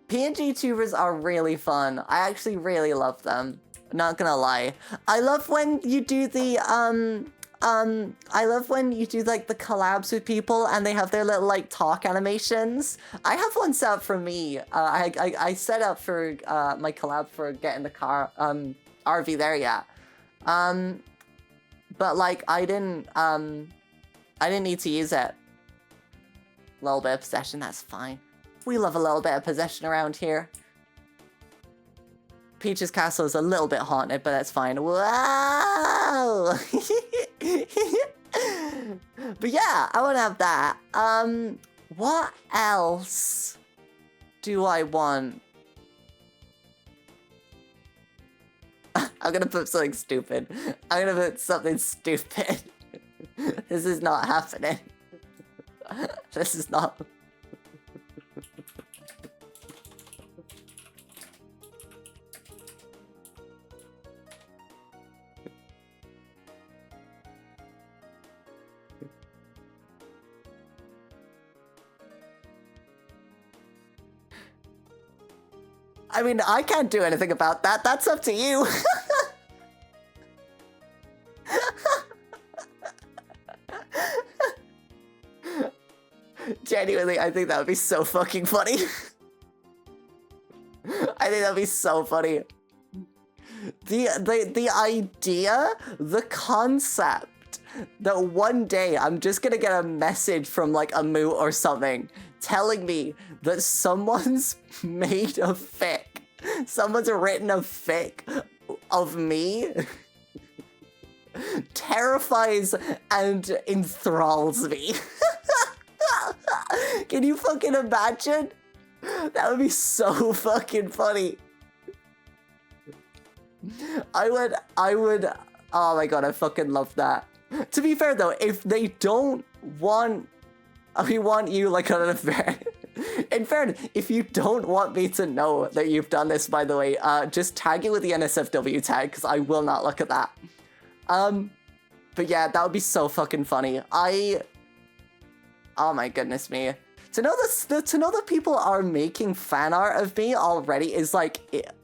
PNG tubers are really fun. I actually really love them. Not gonna lie. I love when you do the, like the collabs with people and they have their little like talk animations. I have one set up for me. I set up for my collab for getting the car RV there yet. But like I didn't need to use it. A little bit of possession, that's fine. We love a little bit of possession around here. Peach's castle is a little bit haunted, but that's fine. Wow! But yeah, I want to have that. What else do I want? I'm gonna put something stupid. This is not happening. This is not... I mean, I can't do anything about that. That's up to you. Genuinely, I think that would be so fucking funny. I think that'd be so funny. The idea, the concept that one day I'm just gonna get a message from like a moot or something telling me that someone's made a fic. Someone's written a fic of me terrifies and enthralls me. Can you fucking imagine? That would be so fucking funny. I would, oh my god, I fucking love that. To be fair though, if they don't want, we want you like on an affair. In fairness, if you don't want me to know that you've done this, by the way, just tag it with the NSFW tag, because I will not look at that. But yeah, that would be so fucking funny. Oh my goodness me. To know that people are making fan art of me already is like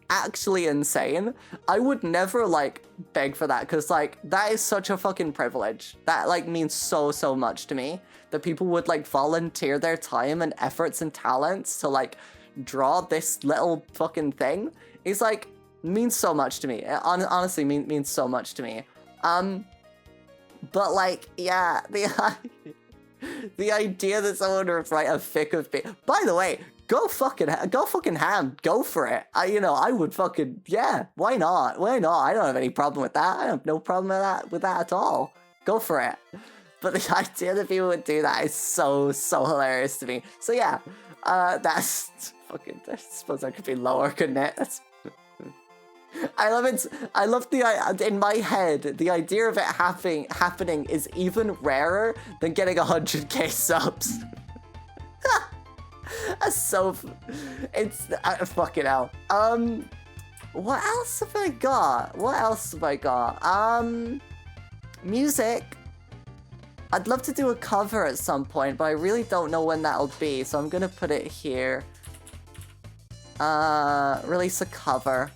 actually insane. I would never like beg for that, because like that is such a fucking privilege. That like means so much to me. That people would like volunteer their time and efforts and talents to like draw this little fucking thing. It's like means so much to me. It honestly means so much to me. But like, yeah, the idea that someone would write a fic of me. By the way, go fucking ham. Go for it. You know, I would fucking, yeah, why not? Why not? I don't have any problem with that. I have no problem with that at all. Go for it. But the idea that people would do that is so hilarious to me. So yeah, that's fucking, I suppose I could be lower, couldn't it? That's... I love it. I love in my head, the idea of it happening is even rarer than getting 100k subs. That's so, it's, fucking hell. What else have I got? What else have I got? Music. I'd love to do a cover at some point, but I really don't know when that'll be, so I'm gonna put it here. Release a cover.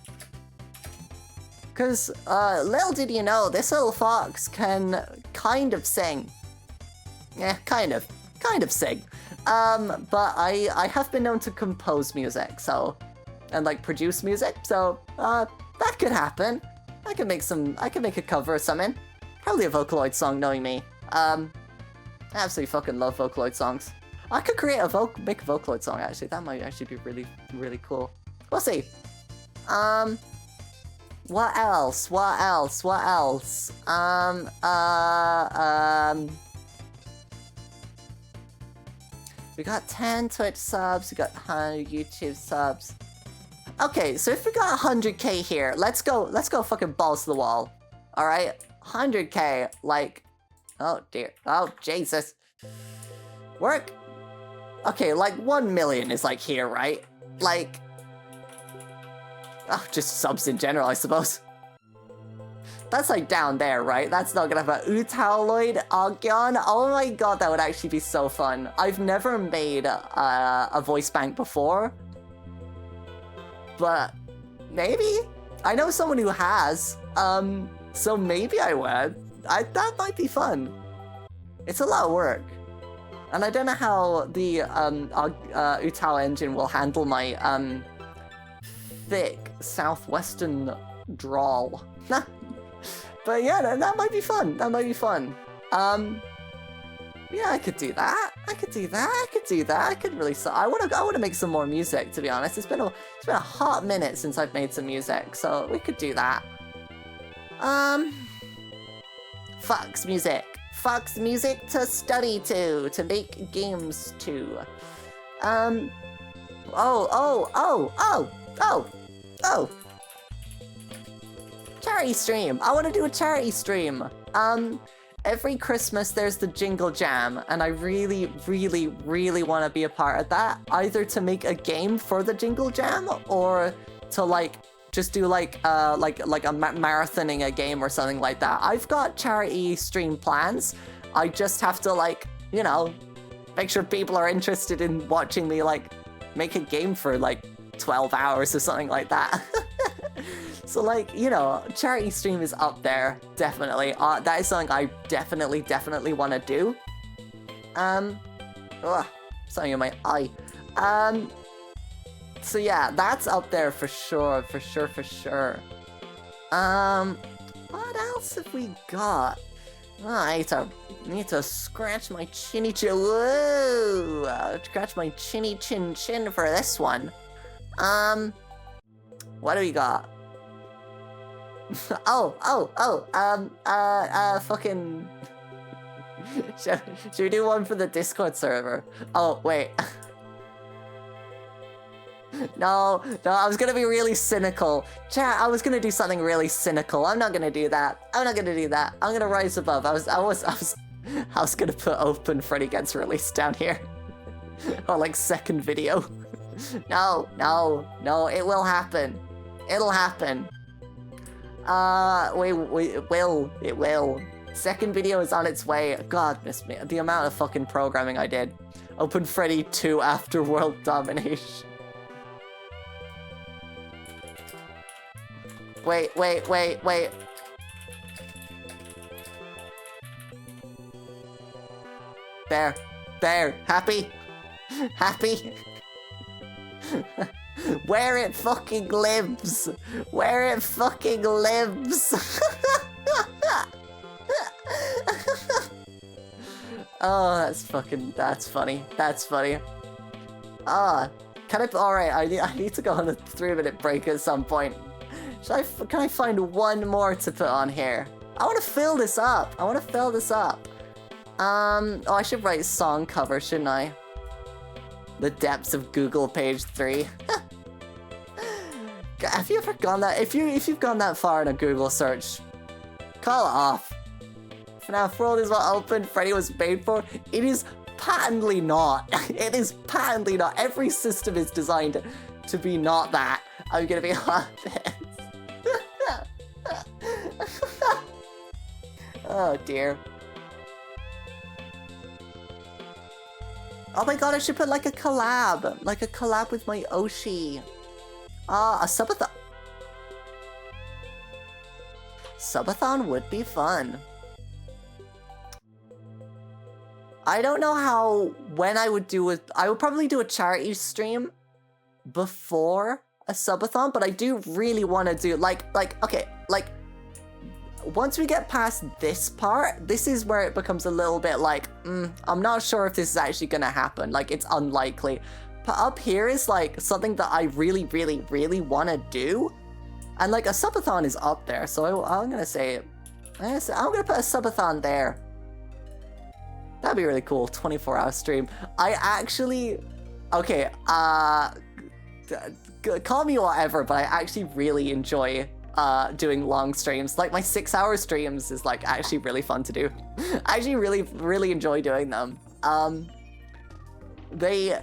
Because, little did you know, this little fox can kind of sing. Yeah, kind of sing. But I have been known to compose music, so, and like produce music, so, that could happen. I could make a cover of something. Probably a Vocaloid song, knowing me. I absolutely fucking love Vocaloid songs. I could create make a Vocaloid song, actually. That might actually be really, really cool. We'll see. What else? What else? What else? We got 10 Twitch subs, we got 100 YouTube subs. Okay, so if we got 100k here, let's go fucking balls to the wall. Alright? 100k, like, oh dear, oh Jesus. Work? Okay, like 1 million is like here, right? Like, oh, just subs in general, I suppose. That's like down there, right? That's not gonna have a Utaloid Ogyon. Oh my god, that would actually be so fun. I've never made a voice bank before. But maybe? I know someone who has. So maybe I would. That might be fun. It's a lot of work. And I don't know how the Utalo engine will handle my thick southwestern drawl. But yeah, that might be fun. That might be fun. Yeah, I could do that. I could do that. I could do that. I could really. I wanna make some more music. To be honest, it's been a hot minute since I've made some music, so we could do that. Fox music. Fox music to study to make games to. Oh. Charity stream. I want to do a charity stream. Every Christmas there's the Jingle Jam, and I really, really, really want to be a part of that. Either to make a game for the Jingle Jam, or to like just do like a marathoning a game or something like that. I've got charity stream plans. I just have to, like, you know, make sure people are interested in watching me like make a game for like 12 hours or something like that. So, like, you know, charity stream is up there, definitely. That is something I definitely want to do. Something in my eye. So yeah, that's up there for sure, for sure. What else have we got? Oh, I need to scratch my chinny chin. Whoa! Scratch my chinny chin for this one. What do we got? Fucking... should we do one for the Discord server? Oh, wait. No, I was gonna be really cynical. Chat, I was gonna do something really cynical. I'm not gonna do that. I'm gonna rise above. I was gonna put Open Freddy Gets Released down here. Or like second video. No, it will happen. It'll happen. It will. Second video is on its way. God, miss me. The amount of fucking programming I did. Open Freddy 2 after World Domination. Wait. There. Happy? Happy? Where it fucking lives! Where it fucking lives! Oh, that's funny. That's funny. Alright, I need to go on a 3-minute break at some point. Can I find one more to put on here? I want to fill this up. Oh, I should write song cover, shouldn't I? The depths of Google page 3. Have you ever gone that? If you've gone that far in a Google search, call it off. FNAF World is what Open Freddy was made for. It is patently not. It is patently not. Every system is designed to be not that. I'm gonna be honest. Oh dear. Oh my god, I should put like a collab. Like a collab with my Oshi. A subathon. Subathon would be fun. I don't know when I would do it. I would probably do a charity stream before a subathon, but I do really want to do once we get past this part, this is where it becomes a little bit like, I'm not sure if this is actually gonna happen. Like, it's unlikely. But up here is like something that I really, really, really want to do. And like a subathon is up there, so I'm gonna say, I'm gonna put a subathon there. That'd be really cool. 24-hour stream. I actually, okay, call me whatever, but I actually really enjoy doing long streams. Like my 6-hour streams is like actually really fun to do. I actually really, really enjoy doing them. They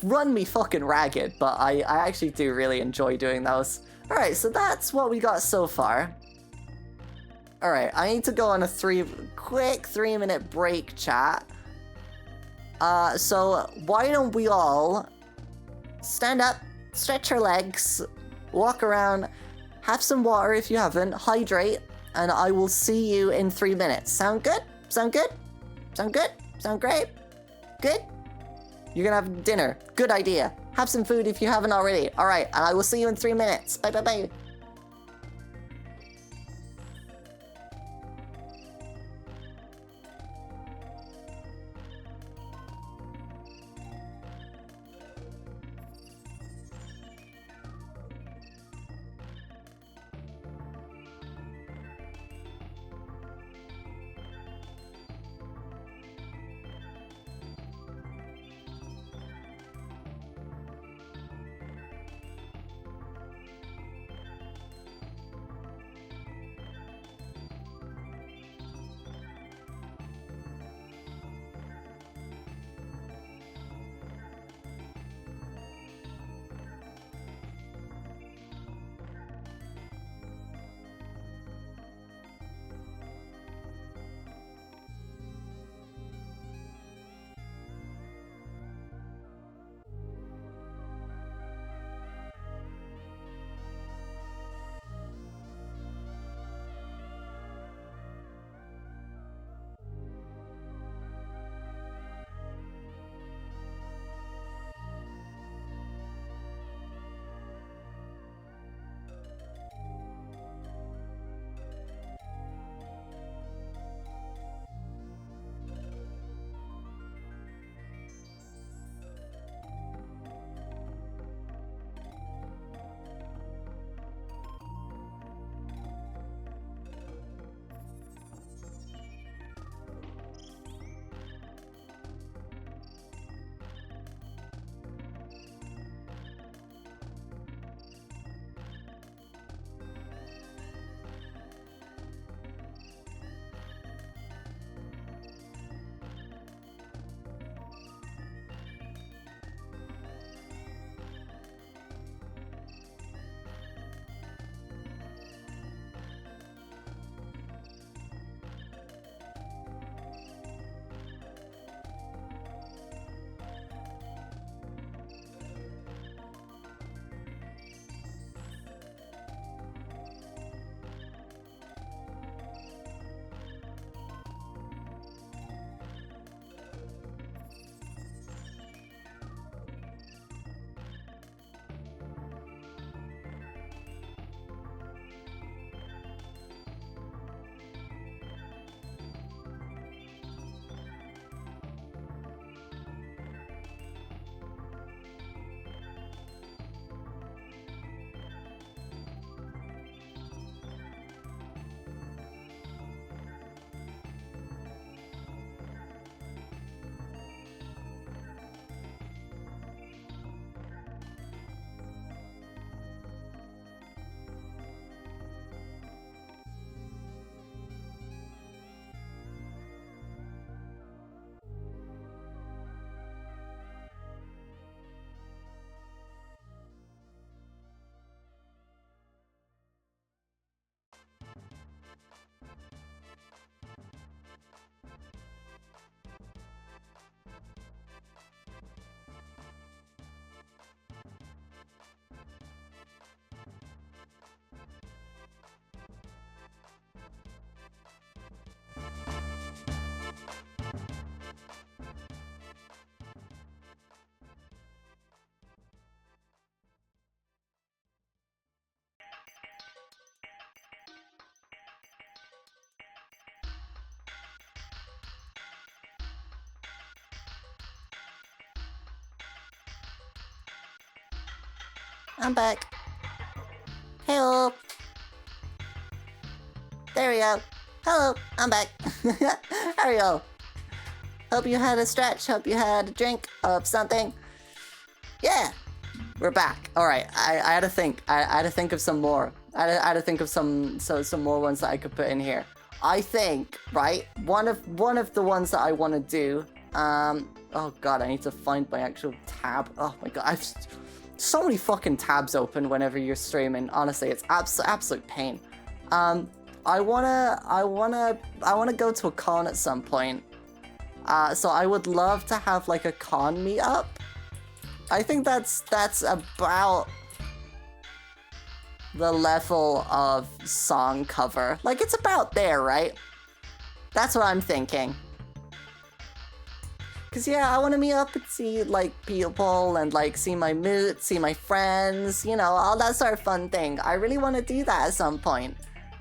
run me fucking ragged, but I actually do really enjoy doing those. All right, so that's what we got so far. All right, I need to go on a quick 3-minute break, chat. So why don't we all stand up, stretch your legs, walk around, have some water if you haven't, hydrate, and I will see you in 3 minutes. Sound good? Sound good? Sound good? Sound great? Good? You're gonna have dinner. Good idea. Have some food if you haven't already. All right, and I will see you in 3 minutes. Bye, bye, bye. I'm back. Hello. There we go. Hello, I'm back. How are you? Hope you had a stretch. Hope you had a drink of something. Yeah, we're back. All right, I had to think. I had to think of some more. I had to think of some more ones that I could put in here. I think, right, one of the ones that I want to do. Oh god, I need to find my actual tab. Oh my god, I've so many fucking tabs open whenever you're streaming. Honestly, it's absolute pain. I wanna go to a con at some point. So I would love to have like a con meetup. I think that's about the level of song cover. Like, it's about there, right? That's what I'm thinking. Cause yeah, I want to meet up and see like people and like see my mood, see my friends, you know, all that sort of fun thing. I really want to do that at some point.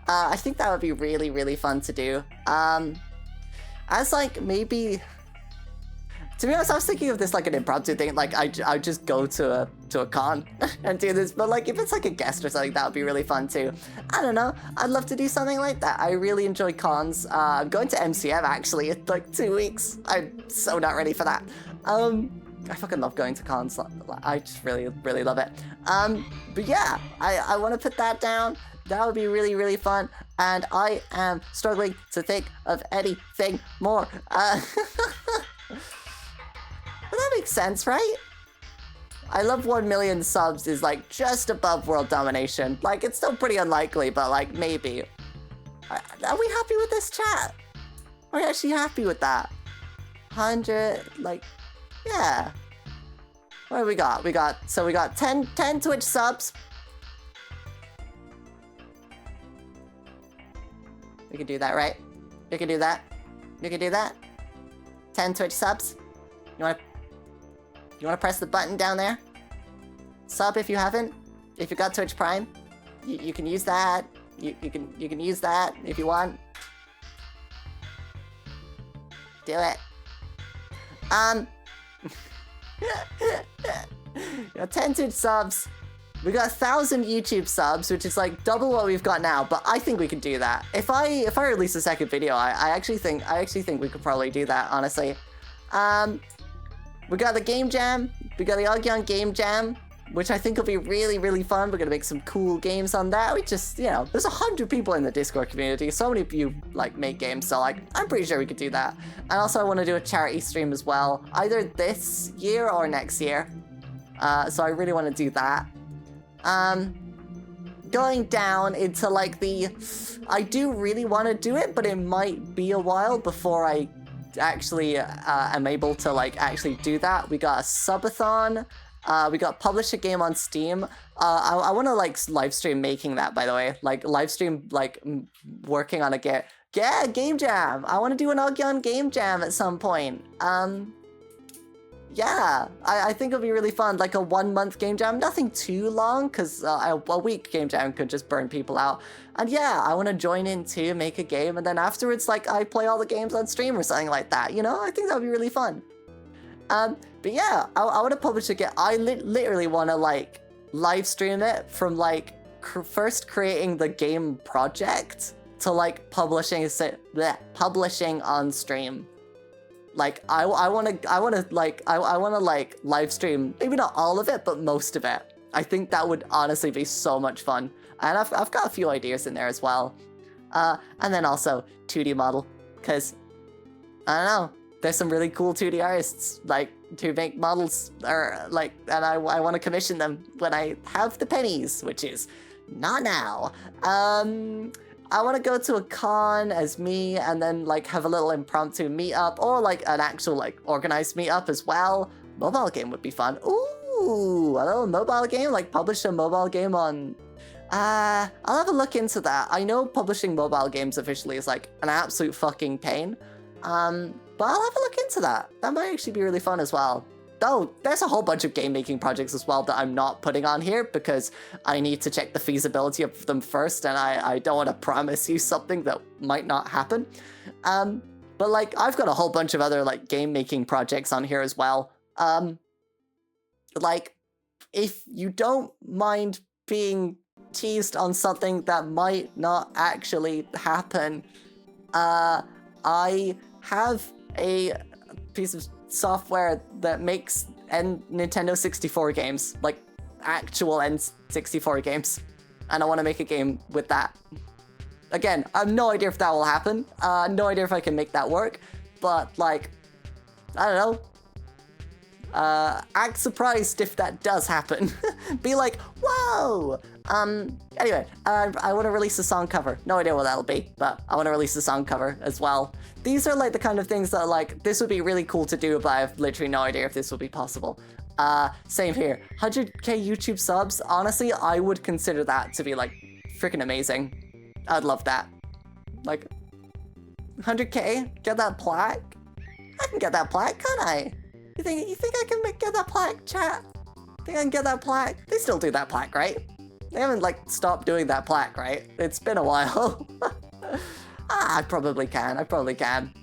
I think that would be really, really fun to do. As like maybe, to be honest, I was thinking of this like an impromptu thing. Like I just go to a con and do this. But like if it's like a guest or something, that would be really fun too. I don't know. I'd love to do something like that. I really enjoy cons. I'm going to MCM actually in like 2 weeks. I'm so not ready for that. I fucking love going to cons. I just really, really love it. But yeah, I want to put that down. That would be really, really fun. And I am struggling to think of anything more. But that makes sense, right? I love 1 million subs is like just above world domination. Like, it's still pretty unlikely, but like maybe. Are we happy with this chat? Are we actually happy with that? 100, like, yeah. What do we got? We got 10 Twitch subs. We can do that, right? We can do that. You can do that. 10 Twitch subs. You wanna press the button down there? Sub if you haven't. If you got Twitch Prime, you can use that. You can use that if you want. Do it. Got 10 Twitch subs. We got 1,000 YouTube subs, which is like double what we've got now. But I think we can do that. If I release a second video, I actually think we could probably do that. Honestly. We got the game jam. We got the Ogyon game jam, which I think will be really, really fun. We're gonna make some cool games on that. We just, you know, there's 100 people in the Discord community. So many of you like make games, so like I'm pretty sure we could do that. And also I want to do a charity stream as well, either this year or next year. So I really want to do that. Going down into like I do really want to do it, but it might be a while before I actually am able to like actually do that. We got a subathon. We got publish a game on Steam. I want to like live stream making that, by the way, like live stream like working on a game jam. I want to do an Ogyon game jam at some point. Yeah, I think it'll be really fun, like a 1 month game jam, nothing too long, because a week game jam could just burn people out. And yeah, I want to join in too, make a game, and then afterwards, like, I play all the games on stream or something like that, you know? I think that would be really fun. But yeah, I want to publish a game. I literally want to, like, live stream it from, like, first creating the game project to, like, publishing on stream. Like, I wanna like live stream, maybe not all of it, but most of it. I think that would honestly be so much fun. And I've got a few ideas in there as well. And then also 2D model, because I don't know, there's some really cool 2D artists like to make models, or like, and I want to commission them when I have the pennies, which is not now. I want to go to a con as me, and then like have a little impromptu meetup, or like an actual like organized meetup as well. Mobile game would be fun. Ooh, a little mobile game, like publish a mobile game on... I'll have a look into that. I know publishing mobile games officially is like an absolute fucking pain. But I'll have a look into that. That might actually be really fun as well. Oh, there's a whole bunch of game making projects as well that I'm not putting on here because I need to check the feasibility of them first, and I don't want to promise you something that might not happen. But like, I've got a whole bunch of other like game making projects on here as well. Like, if you don't mind being teased on something that might not actually happen, I have a piece of software that makes Nintendo 64 games, like actual N64 games, and I want to make a game with that. Again, I have no idea if that will happen, no idea if I can make that work, but like, I don't know. Act surprised if that does happen. Be like, whoa! Anyway, I want to release a song cover. No idea what that'll be, but I want to release a song cover as well. These are like the kind of things that like, this would be really cool to do, but I have literally no idea if this will be possible. Same here. 100k YouTube subs, honestly, I would consider that to be like freaking amazing. I'd love that. Like, 100k? Get that plaque? I can get that plaque, can't I? You think I can get that plaque, chat? Think I can get that plaque? They still do that plaque, right? They haven't like stopped doing that plaque, right? It's been a while. I probably can.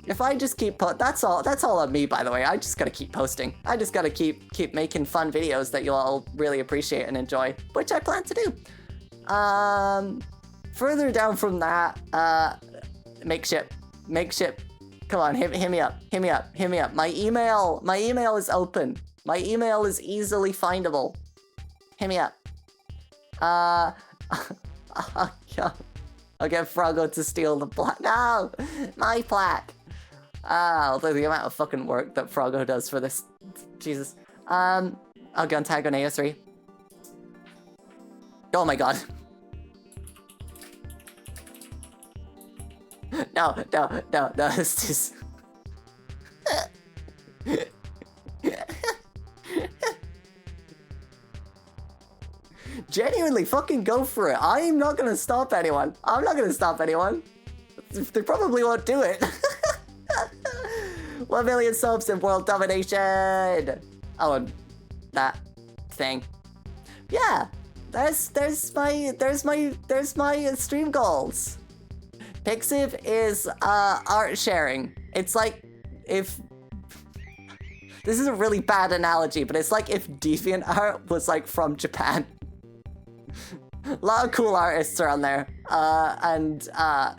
If I just keep that's all on me, by the way. I just gotta keep posting. I just gotta keep making fun videos that you'll all really appreciate and enjoy, which I plan to do. Further down from that, makeshift. Come on, hit me up. My email is open. My email is easily findable. Hit me up. I'll get Froggo to steal the plaque. No! My plaque! Although the amount of fucking work that Froggo does for this. Jesus. Ogyon tag on AO3. Oh my god. No, it's just... Genuinely, fucking go for it. I'm not gonna stop anyone. They probably won't do it. 1 million subs in world domination. Oh, and that thing. Yeah, there's my stream goals. Pixiv is art sharing. It's like if this is a really bad analogy, but it's like if DeviantArt was like from Japan. A lot of cool artists are on there, and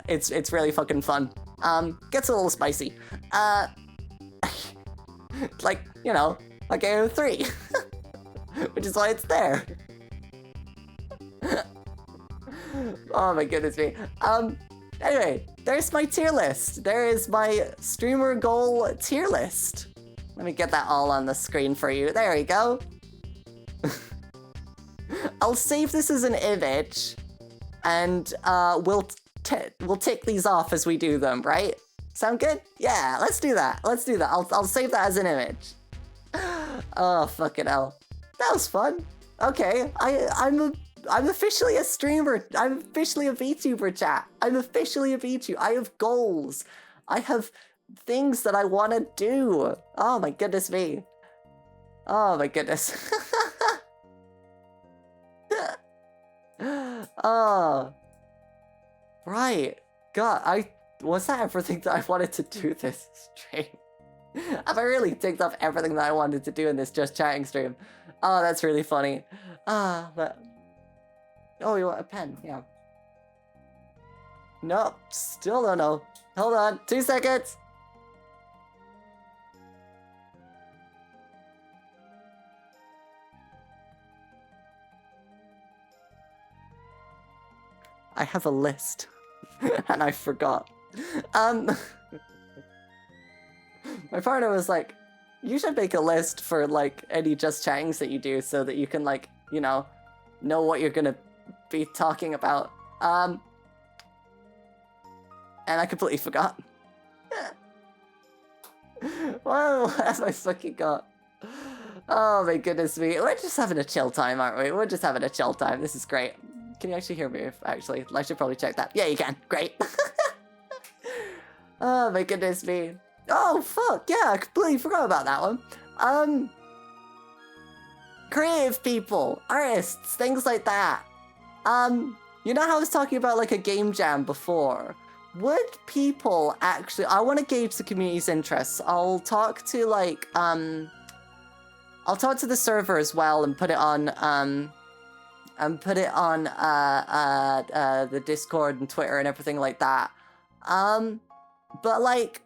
it's really fucking fun. Gets a little spicy. Like, you know, like AO3, which is why it's there. Oh my goodness me. Anyway, there's my tier list. There is my streamer goal tier list. Let me get that all on the screen for you. There we go. I'll save this as an image, and we'll tick these off as we do them, right? Sound good? Yeah, let's do that. I'll save that as an image. Oh, fucking hell. That was fun. Okay, I'm officially a streamer. I'm officially a VTuber, chat. I'm officially a VTuber. I have goals. I have things that I want to do. Oh my goodness me. Oh my goodness. Oh. Right. God, was that everything that I wanted to do this stream? Have I really ticked off everything that I wanted to do in this just chatting stream? Oh, that's really funny. But... Oh, you want a pen? Yeah. Nope, still don't know. Hold on, 2 seconds. I have a list, and I forgot. My partner was like, you should make a list for like any just chattings that you do so that you can like, you know what you're gonna be talking about. And I completely forgot. What have I fucking got? Oh my goodness me. We're just having a chill time, aren't we? We're just having a chill time. This is great. Can you actually hear me? Actually, I should probably check that. Yeah, you can. Great. Oh my goodness me. Oh, fuck. Yeah, I completely forgot about that one. Creative people, artists, things like that. You know how I was talking about like a game jam before? Would people actually... I want to gauge the community's interests. I'll talk to like, I'll talk to the server as well and put it on the Discord and Twitter and everything like that. But like,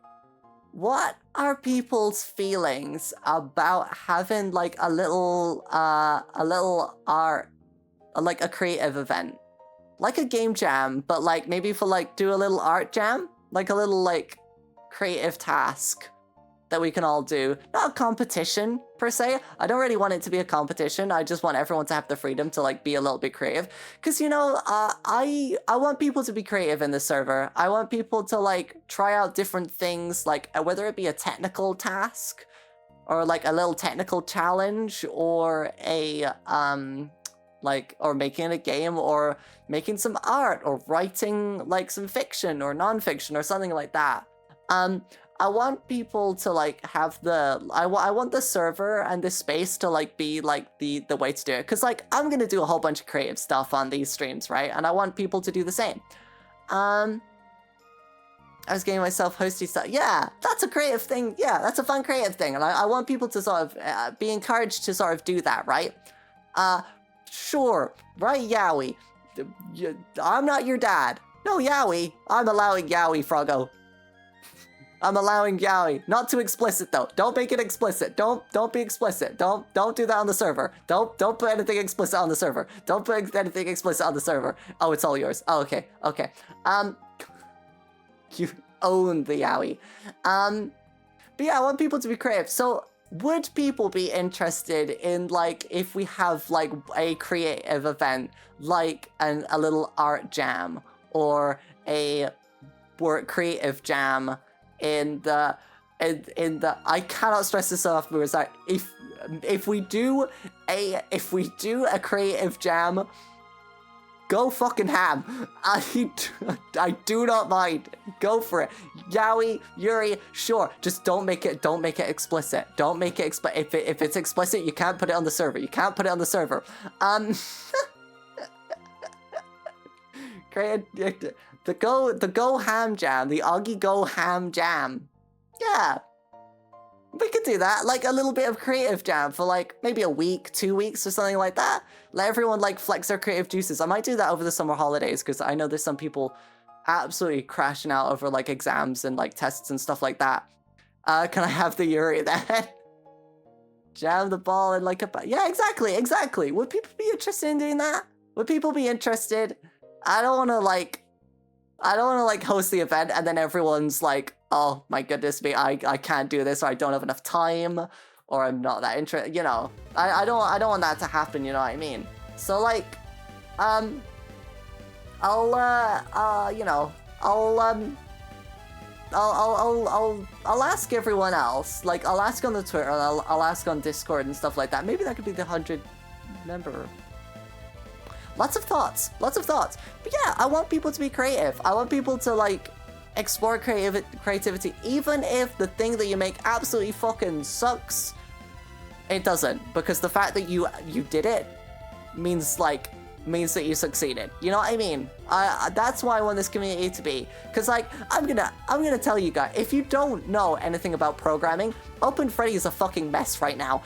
what are people's feelings about having like a little art, like a creative event, like a game jam, but like maybe for like do a little art jam, like a little like creative task that we can all do. Not a competition per se. I don't really want it to be a competition. I just want everyone to have the freedom to like be a little bit creative. Cause you know, I want people to be creative in the server. I want people to like try out different things, like whether it be a technical task or like a little technical challenge or a or making a game or making some art or writing like some fiction or nonfiction or something like that. I want people to like have I want the server and the space to like be like the way to do it. Cause like I'm gonna do a whole bunch of creative stuff on these streams, right? And I want people to do the same. I was getting myself hosty stuff. Yeah, that's a creative thing. Yeah, that's a fun creative thing. And I want people to sort of be encouraged to sort of do that, right? Sure, right, Yowie? I'm not your dad. No, Yowie. I'm allowing Yowie, Froggo. I'm allowing Yowie. Not too explicit though. Don't make it explicit. Don't be explicit. Don't do that on the server. Don't put anything explicit on the server. Don't put anything explicit on the server. Oh, it's all yours. Oh, okay. You own the Yowie. But yeah, I want people to be creative. So would people be interested in like if we have like a creative event, like a little art jam or a creative jam in the I cannot stress this enough, because like if we do a creative jam, go fucking ham. I do not mind. Go for it. Yowie, Yuri, sure. Just don't make it explicit. Don't make it explicit. If it's explicit, you can't put it on the server. You can't put it on the server. Create the Go Ham Jam, the Oggy Go Ham Jam. Yeah. We could do that, like a little bit of creative jam for like maybe a week, 2 weeks or something like that. Let everyone like flex their creative juices. I might do that over the summer holidays because I know there's some people absolutely crashing out over like exams and like tests and stuff like that. Can I have the Yuri then? Jam the ball in like a... Yeah, exactly. Would people be interested in doing that? Would people be interested? I don't want to like host the event and then everyone's like, oh my goodness me, I can't do this, or I don't have enough time, or I'm not that interested, you know. I don't want that to happen, you know what I mean? So like, I'll ask everyone else, like I'll ask on the Twitter, I'll ask on Discord and stuff like that. Maybe that could be the 100 member. Lots of thoughts. But yeah, I want people to be creative. I want people to like explore creativity, even if the thing that you make absolutely fucking sucks. It doesn't, because the fact that you did it means that you succeeded. You know what I mean? That's why I want this community to be. Cause like I'm gonna tell you guys, if you don't know anything about programming, Open Freddy is a fucking mess right now.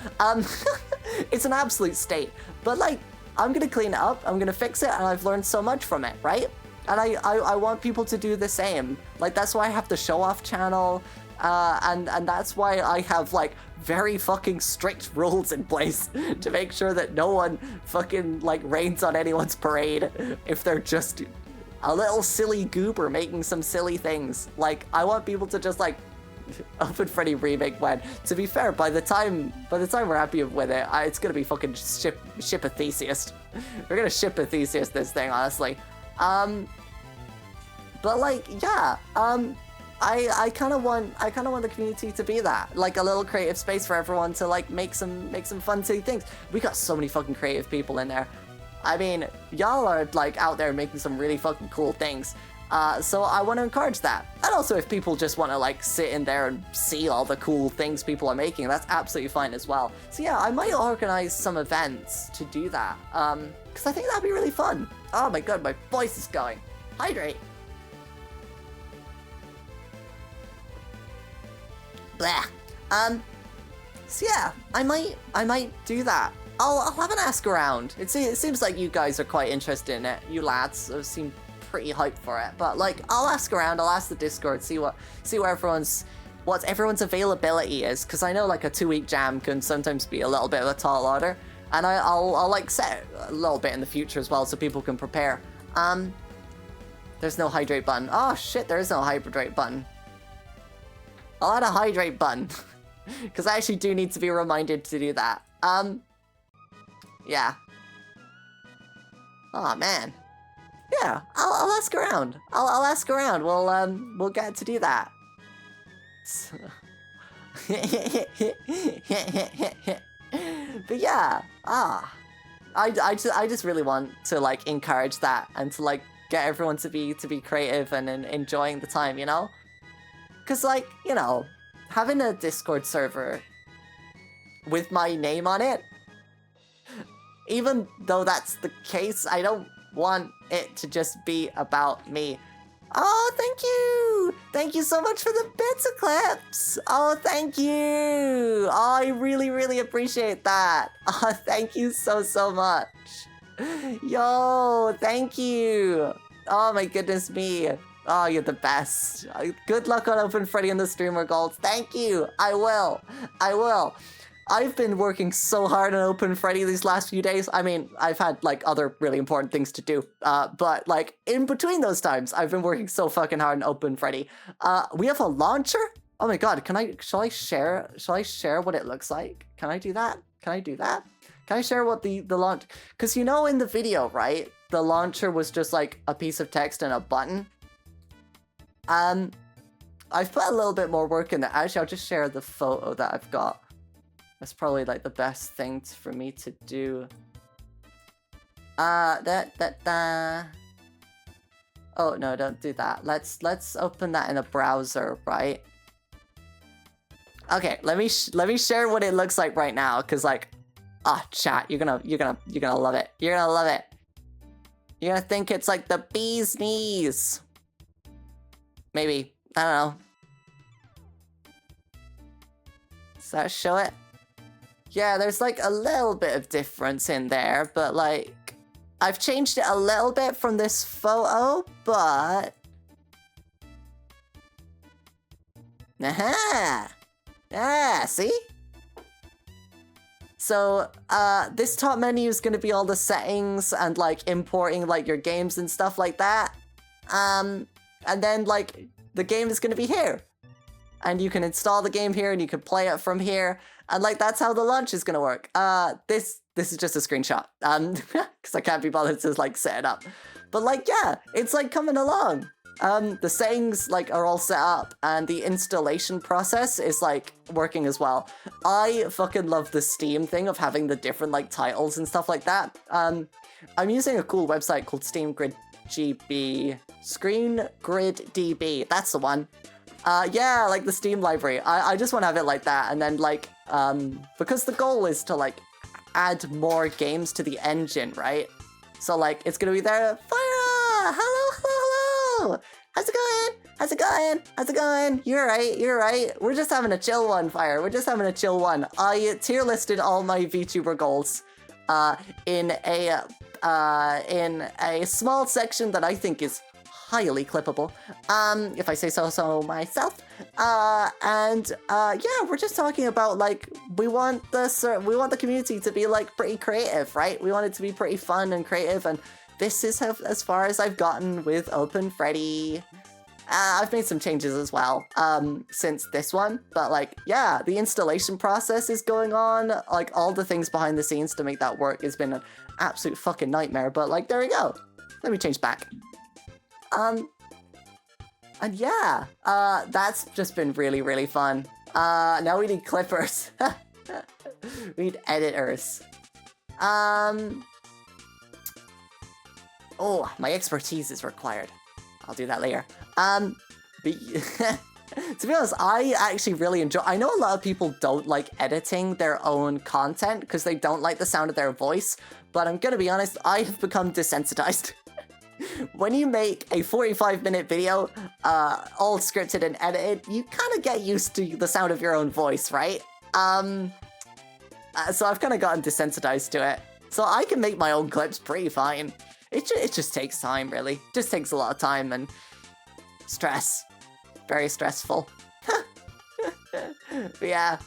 It's an absolute state. But like, I'm gonna clean it up, I'm gonna fix it, and I've learned so much from it, right? And I want people to do the same. Like, that's why I have the show-off channel, and that's why I have, like, very fucking strict rules in place to make sure that no one fucking, like, rains on anyone's parade if they're just a little silly goober making some silly things. Like, I want people to just, like, Open Freddy remake when, to be fair, by the time we're happy with it, it's gonna be fucking ship a Theseus. We're gonna ship a Theseus this thing, honestly. But like, yeah, I kind of want the community to be that, like a little creative space for everyone to like make some fun silly things. We got so many fucking creative people in there. I mean, y'all are like out there making some really fucking cool things. So I want to encourage that. And also if people just want to like sit in there and see all the cool things people are making, that's absolutely fine as well. So yeah, I might organize some events to do that. Because I think that'd be really fun. Oh my god, my voice is going. Hydrate. Blah. So yeah, I might do that. I'll have an ask around. It seems like you guys are quite interested in it. You lads seem pretty hyped for it. But like, I'll ask around. I'll ask the Discord, see what what everyone's availability is, because I know like a 2-week jam can sometimes be a little bit of a tall order, and I'll like set a little bit in the future as well so people can prepare. There's no hydrate button. Oh shit, there is no hydrate button. I'll add a hydrate button because I actually do need to be reminded to do that. Yeah. Oh man. Yeah, I'll ask around. I'll ask around. We'll get to do that. But yeah, I just really want to like encourage that and to like get everyone to be creative and enjoying the time, you know? Cause like, you know, having a Discord server with my name on it, even though that's the case, I don't want it to just be about me. Oh, thank you! Thank you so much for the bits clips! Oh, thank you! Oh, I really, really appreciate that. Oh, thank you so much. Yo, thank you. Oh my goodness me. Oh, you're the best. Good luck on Open Freddy and the Streamer Goals. Thank you. I will. I've been working so hard on Open Freddy these last few days. I mean, I've had like other really important things to do. But like in between those times, I've been working so fucking hard on Open Freddy. We have a launcher? Oh my god, shall I share what it looks like? Can I do that? Can I share what the launch, because you know in the video, right? The launcher was just like a piece of text and a button. I've put a little bit more work in there. Actually, I'll just share the photo that I've got. That's probably like the best thing for me to do. Oh no, don't do that. Let's open that in a browser, right? Okay, let me share what it looks like right now, cause like, chat, you're gonna love it. You're gonna love it. You're gonna think it's like the bee's knees. Maybe, I don't know. Does that show it? Yeah, there's like a little bit of difference in there, but like, I've changed it a little bit from this photo, but... Aha! Yeah, see? So, this top menu is gonna be all the settings and like importing like your games and stuff like that. And then like, the game is gonna be here. And you can install the game here and you can play it from here. And like, that's how the launch is gonna work. This is just a screenshot. Because I can't be bothered to like set it up. But like, yeah, it's like coming along. The settings like are all set up and the installation process is like working as well. I fucking love the Steam thing of having the different like titles and stuff like that. I'm using a cool website called ScreenGridDB. That's the one. Yeah, like the Steam library. I just want to have it like that, and then like, because the goal is to like add more games to the engine, right? So like, it's gonna be there. Fire! Hello! How's it going? You're right. We're just having a chill one, Fire. We're just having a chill one. I tier listed all my VTuber goals, in a small section that I think is highly clippable, if I say so myself. Yeah, we're just talking about like, we want the community to be like pretty creative, right? We want it to be pretty fun and creative, and this is as far as I've gotten with Open Freddy. I've made some changes as well, since this one, but like, yeah, the installation process is going on, like all the things behind the scenes to make that work has been an absolute fucking nightmare, but like, there we go. Let me change back. And yeah, that's just been really, really fun. Now we need clippers. We need editors. Oh, my expertise is required. I'll do that later. But to be honest, I actually really enjoy... I know a lot of people don't like editing their own content because they don't like the sound of their voice, but I'm gonna be honest, I have become desensitized. When you make a 45-minute video, all scripted and edited, you kind of get used to the sound of your own voice, right? So I've kind of gotten desensitized to it. So I can make my own clips pretty fine. It just takes time, really. Just takes a lot of time and stress. Very stressful. But yeah,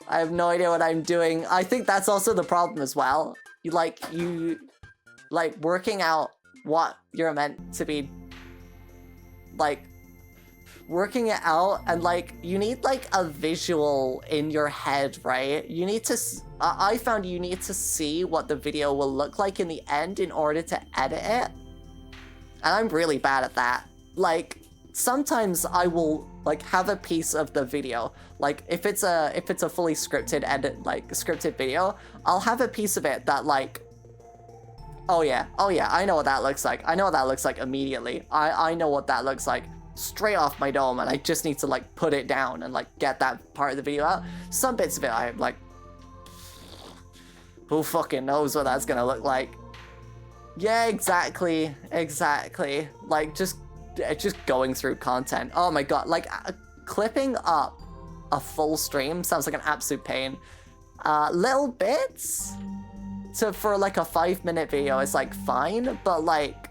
I have no idea what I'm doing. I think that's also the problem as well. You like working out what you're meant to be, like, working it out, and like you need like a visual in your head, right? You need to I found you need to see what the video will look like in the end in order to edit it, and I'm really bad at that. Like sometimes I will like have a piece of the video, like if it's a fully scripted scripted video, I'll have a piece of it that like, oh yeah, I know what that looks like. I know what that looks like immediately. I know what that looks like straight off my dome, and I just need to like put it down and like get that part of the video out. Some bits of it I'm like, who fucking knows what that's gonna look like? Yeah, exactly. Like just going through content. Oh my god, like clipping up a full stream sounds like an absolute pain. Little bits for like a 5-minute video is like fine, but like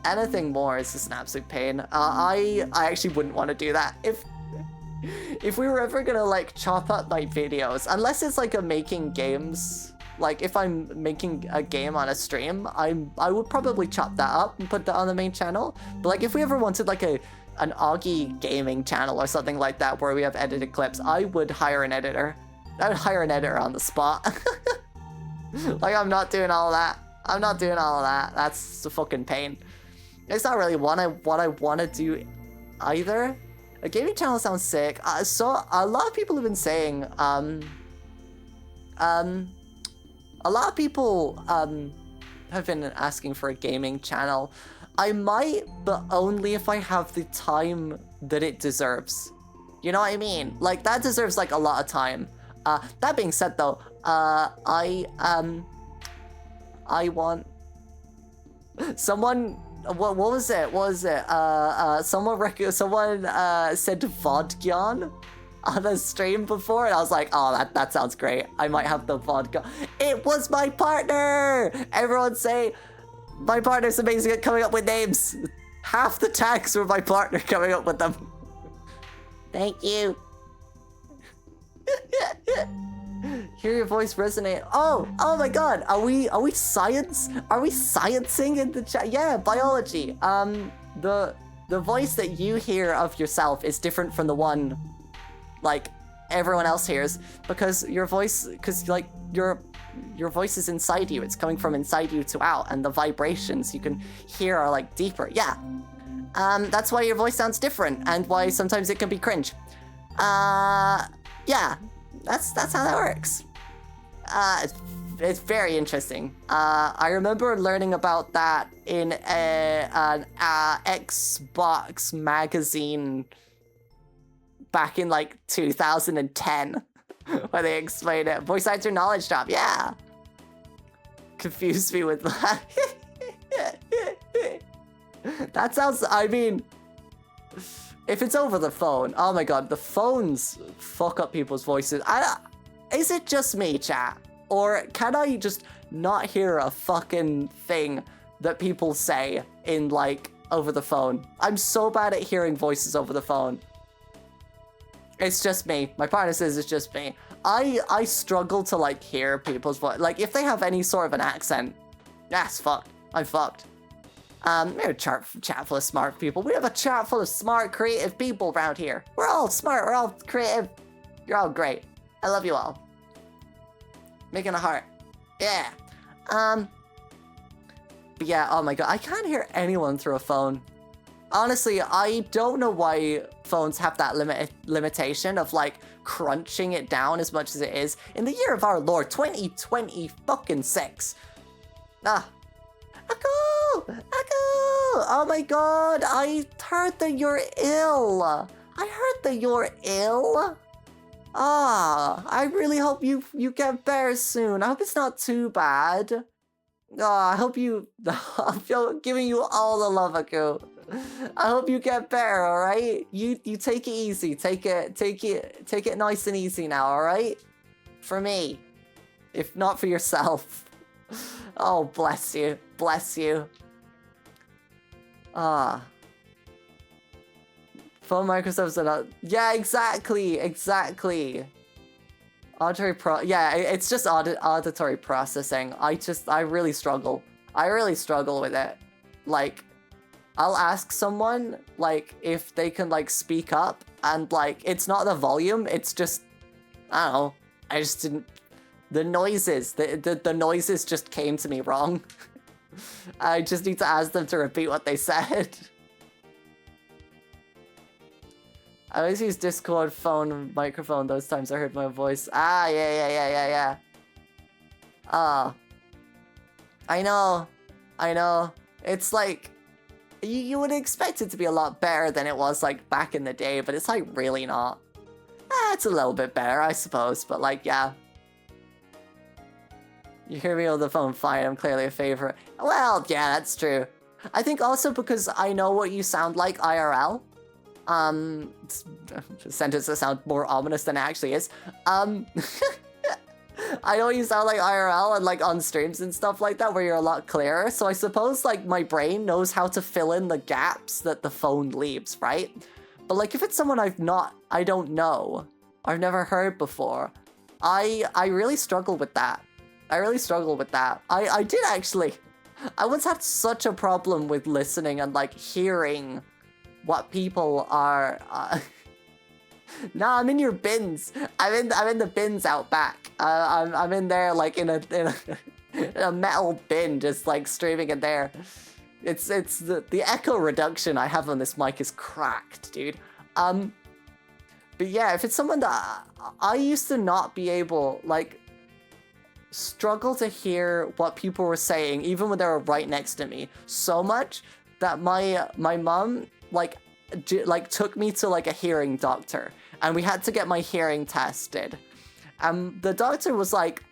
anything more is just an absolute pain. I actually wouldn't want to do that. If we were ever gonna like chop up my videos, unless it's like a making games, like if I'm making a game on a stream, I would probably chop that up and put that on the main channel. But like if we ever wanted like an Oggy gaming channel or something like that where we have edited clips, I would hire an editor. I would hire an editor on the spot. Like I'm not doing all that. I'm not doing all of that. That's a fucking pain. It's not really what I want to do either. A gaming channel sounds sick. So a lot of people have been saying, a lot of people have been asking for a gaming channel. I might, but only if I have the time that it deserves. You know what I mean? Like that deserves like a lot of time. That being said though, I want someone. What was it? Someone said Vodgyon on a stream before, and I was like, oh, that sounds great. I might have the vodka. It was my partner. Everyone say my partner's amazing at coming up with names. Half the tags were my partner coming up with them. Thank you. Hear your voice resonate. Oh my god. Are we sciencing in the chat? Yeah, biology. The voice that you hear of yourself is different from the one like everyone else hears, because your voice is inside you. It's coming from inside you to out, and the vibrations you can hear are like deeper. Yeah. That's why your voice sounds different, and why sometimes it can be cringe. Yeah. That's how that works. It's very interesting. I remember learning about that in an Xbox magazine back in like 2010, where they explained it. Voice actor knowledge drop, yeah. Confused me with that. That sounds, I mean, if it's over the phone, oh my god, the phones fuck up people's voices. Is it just me, chat? Or can I just not hear a fucking thing that people say in, like, over the phone? I'm so bad at hearing voices over the phone. It's just me. My partner says it's just me. I struggle to, like, hear people's voice. Like, if they have any sort of an accent, that's fucked. I'm fucked. We have a chat full of smart people. We have a chat full of smart, creative people around here. We're all smart. We're all creative. You're all great. I love you all. Making a heart. Yeah. But yeah, oh my god. I can't hear anyone through a phone. Honestly, I don't know why phones have that limitation of, like, crunching it down as much as it is. In the year of our Lord, 2026. Akko! Oh my god, I heard that you're ill. I really hope you get better soon. I hope it's not too bad. I hope I'm giving you all the love, Akko. I hope you get better, alright? You take it easy. Take it nice and easy now, alright? For me. If not for yourself. Oh, bless you. Bless you. Ah. Phone Microsoft's not. Yeah, exactly. Yeah, it's just auditory processing. I really struggle. I really struggle with it. Like, I'll ask someone, like, if they can, like, speak up, and, like, it's not the volume, it's just, I don't know, I just didn't, the noises, the noises just came to me wrong. I just need to ask them to repeat what they said. I always use Discord, phone, microphone those times I heard my voice. Ah, yeah. Ah. I know. It's like, you would expect it to be a lot better than it was, like, back in the day, but it's, like, really not. It's a little bit better, I suppose, but, like, yeah. You hear me on the phone fine, I'm clearly a favorite. Well, yeah, that's true. I think also because I know what you sound like IRL. Sentence that sounds more ominous than it actually is. I know you sound like IRL and like on streams and stuff like that where you're a lot clearer, so I suppose like my brain knows how to fill in the gaps that the phone leaves, right? But like if it's someone I don't know, I've never heard before, I really struggle with that. I did actually. I once had such a problem with listening and like hearing what people are Nah, I'm in your bins. I'm in the bins out back. I'm in there like in a metal bin, just like streaming in there. It's the echo reduction I have on this mic is cracked, dude. But yeah, if it's someone that I used to not be able, like, struggle to hear what people were saying even when they were right next to me so much that my mom like took me to like a hearing doctor and we had to get my hearing tested. The doctor was like,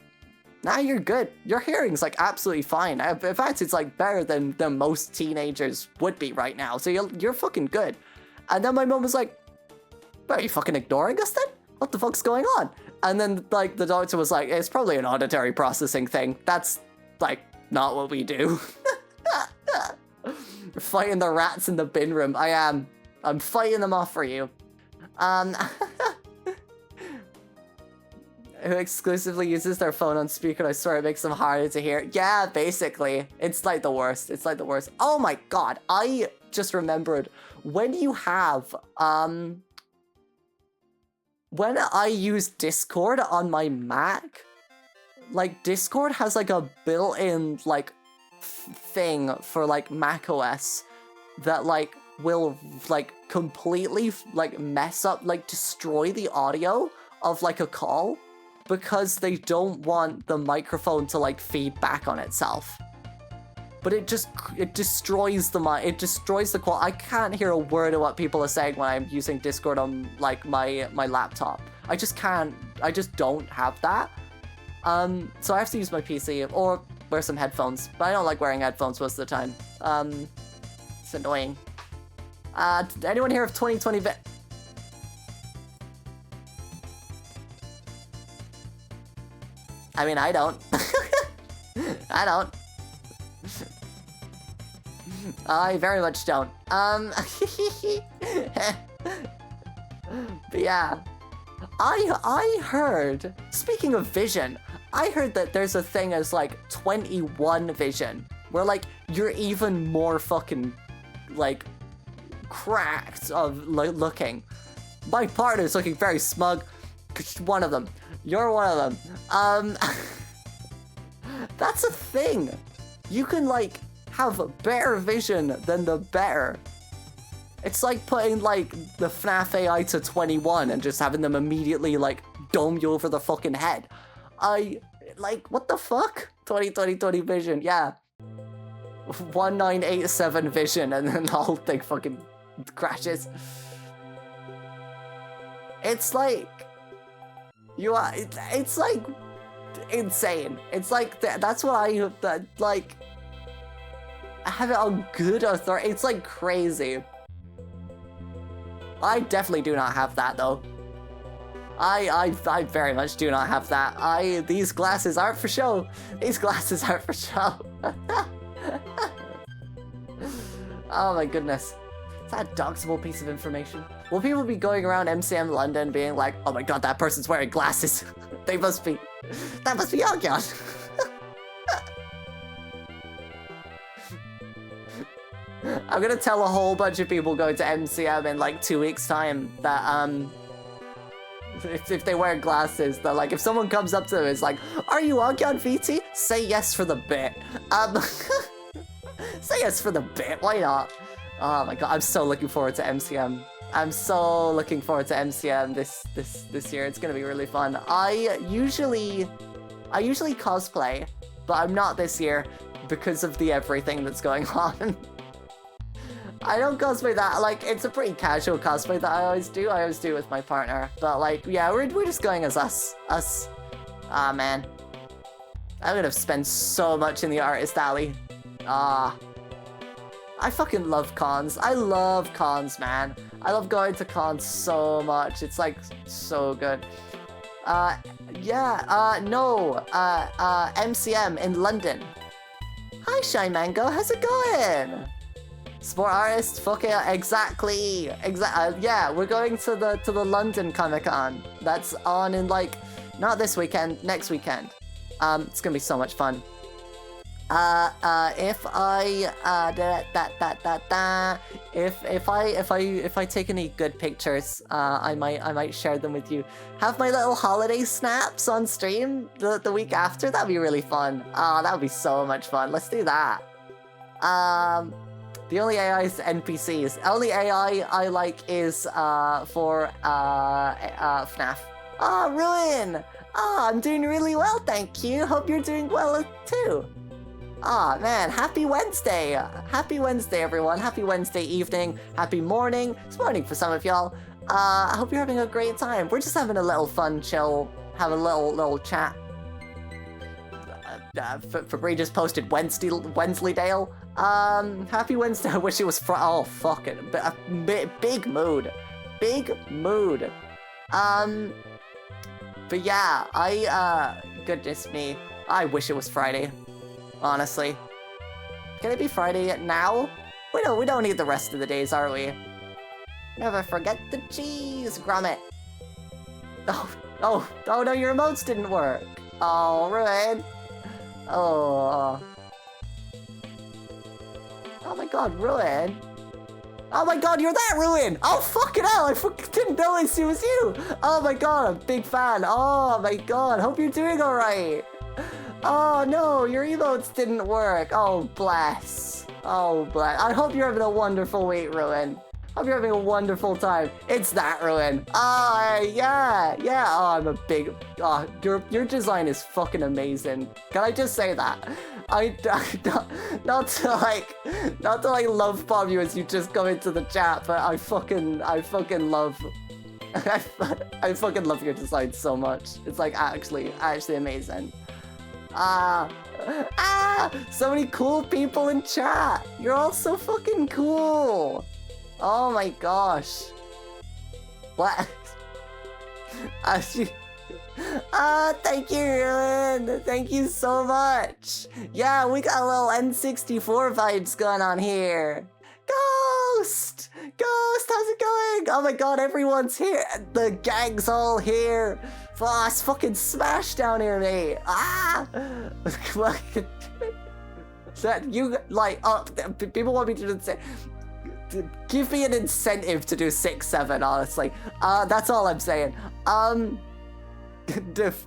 nah, you're good. Your hearing's like absolutely fine. In fact, it's like better than most teenagers would be right now. So you're fucking good. And then my mom was like, are you fucking ignoring us then? What the fuck's going on? And then like the doctor was like, it's probably an auditory processing thing. That's like not what we do. Fighting the rats in the bin room. I am. I'm fighting them off for you. Who exclusively uses their phone on speaker, I swear it makes them harder to hear. Yeah, basically. It's like the worst. It's like the worst. Oh my god, I just remembered when you have, when I use Discord on my Mac, like Discord has like a built-in like thing for like Mac OS that like will like completely like mess up, like destroy the audio of like a call because they don't want the microphone to like feed back on itself. But it destroys the quality. I can't hear a word of what people are saying when I'm using Discord on like my laptop. I just can't. I just don't have that. So I have to use my PC or wear some headphones. But I don't like wearing headphones most of the time. It's annoying. Anyone here of 2020 I mean, I don't. I don't. I very much don't. But yeah. I heard, speaking of vision, I heard that there's a thing as like 21 vision, where like you're even more fucking like cracked of looking. My partner's looking very smug. One of them. You're one of them. That's a thing. You can like have better vision than the better. It's like putting like the FNAF AI to 21 and just having them immediately like dome you over the fucking head. Like, what the fuck? 20 vision, yeah. 1987 vision and then the whole thing fucking crashes. It's like, it's like insane. It's like, that's what like, have it on good authority. It's like crazy. I definitely do not have that though. I very much do not have that. These glasses aren't for show. These glasses aren't for show. Oh my goodness. Is that a doxable piece of information? Will people be going around MCM London being like, oh my god, that person's wearing glasses. That must be Ogyon. I'm gonna tell a whole bunch of people going to MCM in like 2 weeks time that if they wear glasses, that like if someone comes up to them, it's like, are you Ogyon VT? Say yes for the bit. Say yes for the bit, why not? Oh my god, I'm so looking forward to MCM. I'm so looking forward to MCM this year. It's gonna be really fun. I usually cosplay, but I'm not this year because of the everything that's going on. I don't cosplay that, like, it's a pretty casual cosplay that I always do. I always do it with my partner. But like, yeah, we're just going as us. Ah, man. I'm gonna spend so much in the artist alley. I fucking love cons. I love cons, man. I love going to cons so much. It's like so good. MCM in London. Hi, Shy Mango, how's it going? Sport artist, fuck it, exactly. Yeah, we're going to the London Comic-Con. That's on in like, not this weekend, next weekend. It's gonna be so much fun. If I take any good pictures, I might share them with you. Have my little holiday snaps on stream the week after. That'd be really fun. That would be so much fun. Let's do that. The only AI is NPCs. Only AI I like is for FNAF. Ruin! I'm doing really well, thank you. Hope you're doing well too. Man, happy Wednesday! Happy Wednesday, everyone. Happy Wednesday evening. Happy morning. It's morning for some of y'all. I hope you're having a great time. We're just having a little fun, chill, have a little chat. Fabri just posted Wensleydale. Happy Wednesday. I wish it was oh, fuck it. Big mood. Big mood. But yeah, goodness me. I wish it was Friday. Honestly. Can it be Friday now? We don't need the rest of the days, are we? Never forget the cheese, Grommet. Oh no, your emotes didn't work. Oh, Ruin. Oh my god, Ruin. Oh my god, you're that Ruin! Oh fucking hell, I fucking didn't notice it was you! Oh my god, I'm a big fan. Oh my god, hope you're doing alright. Oh no, your emotes didn't work. Oh bless. Oh bless. I hope you're having a wonderful week, Ruin. Hope you're having a wonderful time. It's that Ruin. Yeah. Oh, I'm a big. Your design is fucking amazing. Can I just say that? Not to love bomb you as you just come into the chat, but I fucking love. I fucking love your design so much. It's like actually amazing. So many cool people in chat. You're all so fucking cool. Oh my gosh. What? Thank you, Ruin. Thank you so much. Yeah, we got a little N64 vibes going on here. Ghost! Ghost, how's it going? Oh my god, everyone's here. The gang's all here. Oh, it's fucking smash down here, mate. That you like? People want me to say. Give me an incentive to do 6-7, honestly. That's all I'm saying.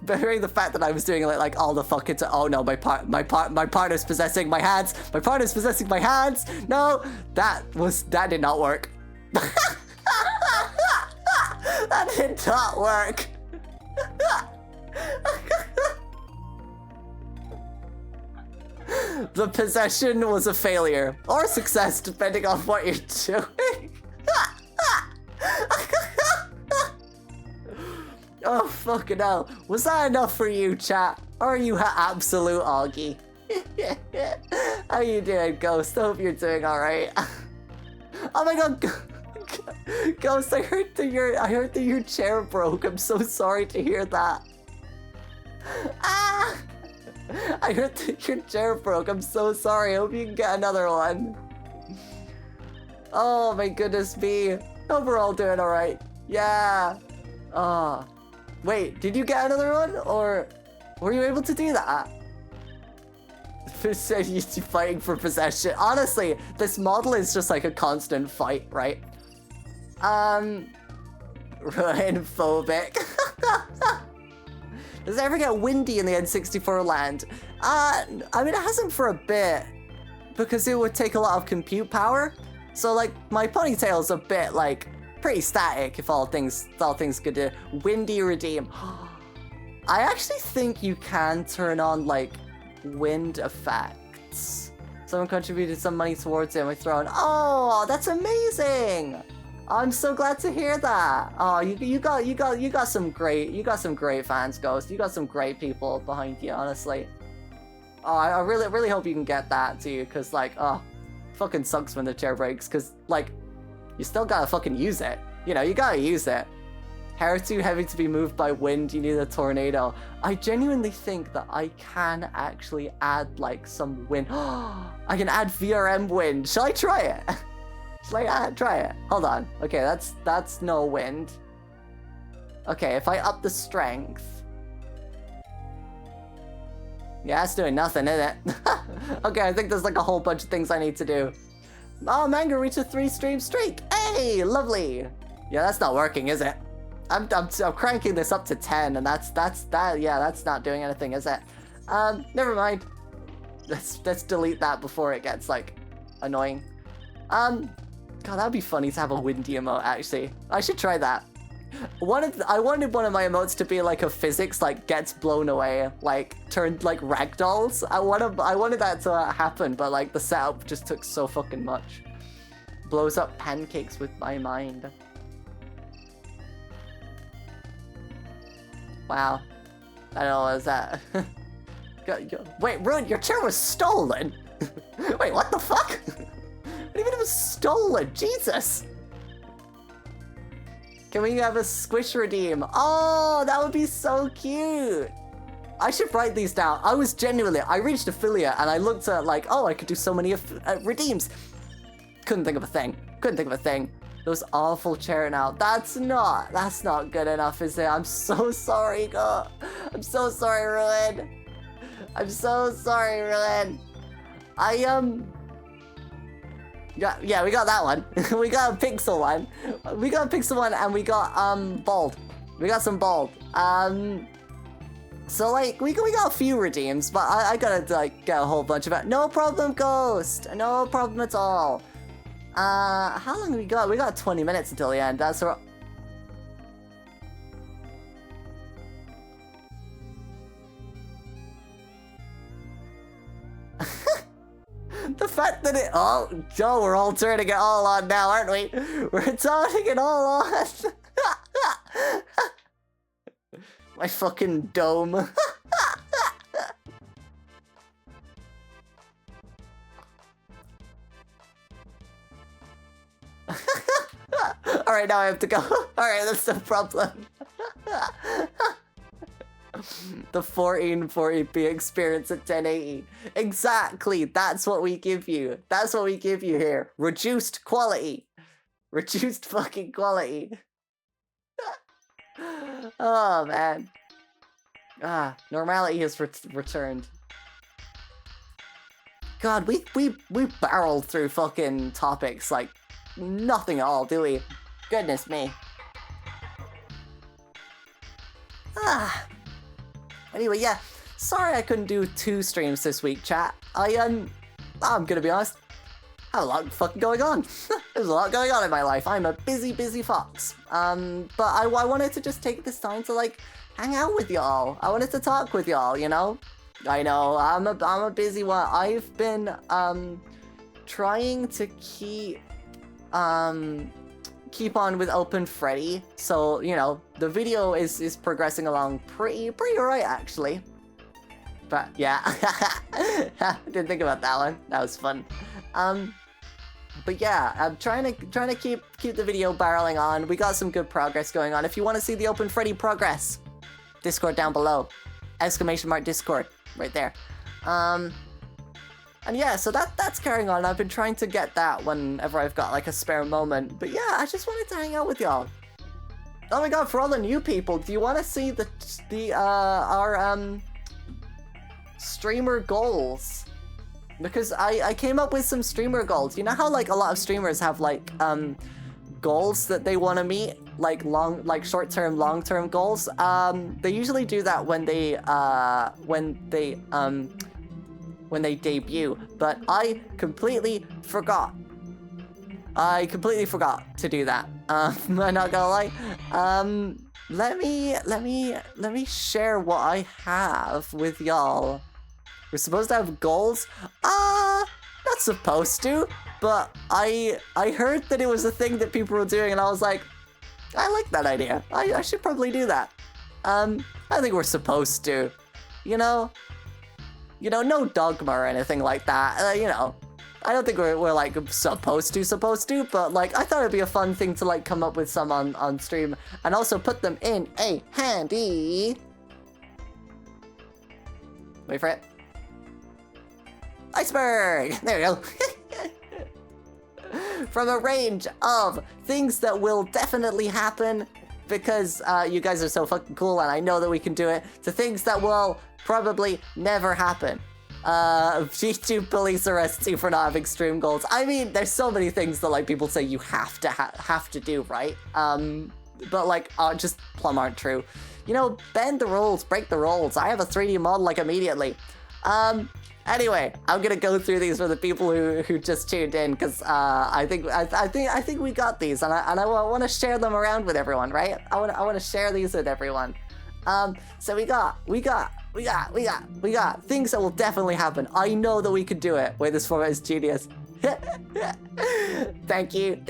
Bearing the fact that I was doing like all the fucking oh no, my partner's possessing my hands. My partner's possessing my hands. No, that did not work. That did not work. The possession was a failure or success, depending on what you're doing. Oh fucking hell! Was that enough for you, chat? Or are you absolute Augie? How you doing, Ghost? Hope you're doing alright. Oh my god, Ghost, I heard that your chair broke. I'm so sorry to hear that. Ah! I heard that your chair broke. I'm so sorry. I hope you can get another one. Oh my goodness me. Hope we're all doing alright. Yeah. Oh. Wait, did you get another one? Or were you able to do that? You're fighting for possession. Honestly, this model is just like a constant fight, right? Ruin phobic. Does it ever get windy in the N64 land? I mean, it hasn't for a bit, because it would take a lot of compute power. So like, my ponytail's a bit like pretty static if all things could do. Windy redeem. I actually think you can turn on like wind effects. Someone contributed some money towards it and we throw in. Oh, that's amazing! I'm so glad to hear that. Oh, you got some great fans, Ghost. You got some great people behind you, honestly. Oh, I really hope you can get that too, cause like, oh, fucking sucks when the chair breaks, cause like, you still gotta fucking use it. You know, you gotta use it. Hair too heavy to be moved by wind, you need a tornado. I genuinely think that I can actually add like some wind. I can add VRM wind. Shall I try it? Shall I try it? Hold on. Okay, that's no wind. Okay, if I up the strength. Yeah, it's doing nothing, isn't it? Okay, I think there's like a whole bunch of things I need to do. Oh, Manga reached a 3-stream streak. Hey, lovely. Yeah, that's not working, is it? I'm cranking this up to 10, and that's not doing anything, is it? Never mind. Let's delete that before it gets like annoying. God, that'd be funny to have a windy emote. Actually, I should try that. I wanted one of my emotes to be like a physics, like gets blown away, like turned like ragdolls. I wanted that to happen, but like the setup just took so fucking much. Blows up pancakes with my mind. Wow. I don't know what was that. Wait, Ruin, your chair was stolen! Wait, what the fuck? What even was stolen? Jesus! Can we have a squish redeem? Oh, that would be so cute! I should write these down. I reached affiliate and I looked at like, oh, I could do so many redeems. Couldn't think of a thing. Those awful chair now. That's not good enough, is it? I'm so sorry, go. I'm so sorry, Ruin. I'm so sorry, Ruin. Yeah, we got that one. We got a pixel one. We got a pixel one and we got bald. We got some bald. So like we got a few redeems, but I gotta like get a whole bunch of it. No problem, Ghost. No problem at all. How long have we got? We got 20 minutes until the end. That's right. The fact that Joe, we're all turning it all on now, aren't we? We're turning it all on. My fucking dome. Alright, now I have to go. Alright, that's no problem. The 1440p experience at 1080. Exactly, that's what we give you. That's what we give you here. Reduced quality. Reduced fucking quality. Oh, man. Normality has returned. God, we barreled through fucking topics like nothing at all, do we? Goodness me. Anyway, yeah. Sorry I couldn't do 2 streams this week, chat. I'm gonna be honest. I have a lot fucking going on. There's a lot going on in my life. I'm a busy fox. But I wanted to just take this time to like hang out with y'all. I wanted to talk with y'all, you know? I know, I'm a busy one. I've been trying to keep on with Open Freddy, so you know the video is progressing along pretty alright actually. But yeah, didn't think about that one. That was fun. But yeah, I'm trying to keep the video barreling on. We got some good progress going on. If you want to see the Open Freddy progress, Discord down below, !Discord right there. And yeah, so that's carrying on. I've been trying to get that whenever I've got like a spare moment. But yeah, I just wanted to hang out with y'all. Oh my god, for all the new people, do you want to see our streamer goals? Because I came up with some streamer goals. You know how like a lot of streamers have like goals that they want to meet, like short-term, long-term goals. They usually do that when they debut, but I completely forgot. I completely forgot to do that. I'm not gonna lie. Let me share what I have with y'all. We're supposed to have goals? Not supposed to, but I heard that it was a thing that people were doing, and I was like, I like that idea. I should probably do that. I think we're supposed to, you know, no dogma or anything like that. You know, I don't think we're like supposed to, but like I thought it'd be a fun thing to like come up with some on stream and also put them in a handy. Wait for it. Iceberg! There we go. From a range of things that will definitely happen because you guys are so fucking cool and I know that we can do it, to things that will probably never happen. VTube police arrest you for not having stream goals. I mean, there's so many things that like people say you have to do, right? But like just plumb aren't true. You know, bend the rules, break the rules. I have a 3D model like immediately. Anyway, I'm gonna go through these for the people who just tuned in because I think we got these and I want to share them around with everyone, right? I want to share these with everyone. So we got things that will definitely happen. I know that we could do it. Wait, this format is genius. Thank you.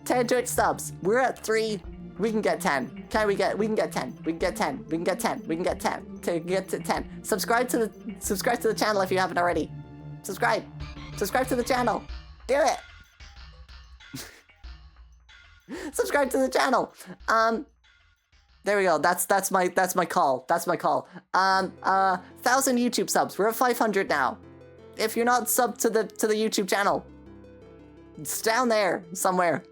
10 Twitch subs. We're at 3. We can get 10. We can get 10. We can get 10. We can get 10. We can get 10. To get to 10. Subscribe to the channel if you haven't already. Subscribe to the channel. Do it. Subscribe to the channel. There we go. That's my call. 1,000 YouTube subs. We're at 500 now. If you're not subbed to the YouTube channel, it's down there somewhere.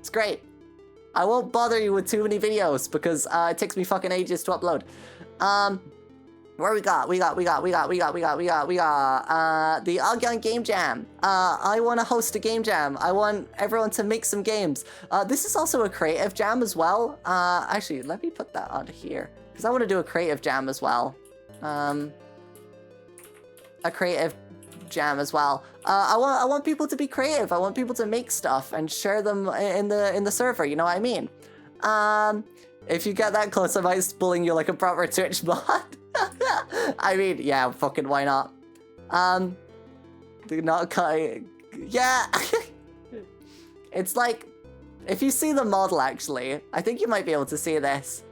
It's great. I won't bother you with too many videos because it takes me fucking ages to upload. Where we got the Ogyon Game Jam. I want to host a game jam. I want everyone to make some games. This is also a creative jam as well. Actually, let me put that on here because I want to do a creative jam as well. A creative jam as well. I want people to be creative. I want people to make stuff and share them in the server. You know what I mean? If you get that close, I might bullying you like a proper Twitch bot. I mean, yeah, fucking why not? Do not cut. Yeah. It's like, if you see the model actually, I think you might be able to see this.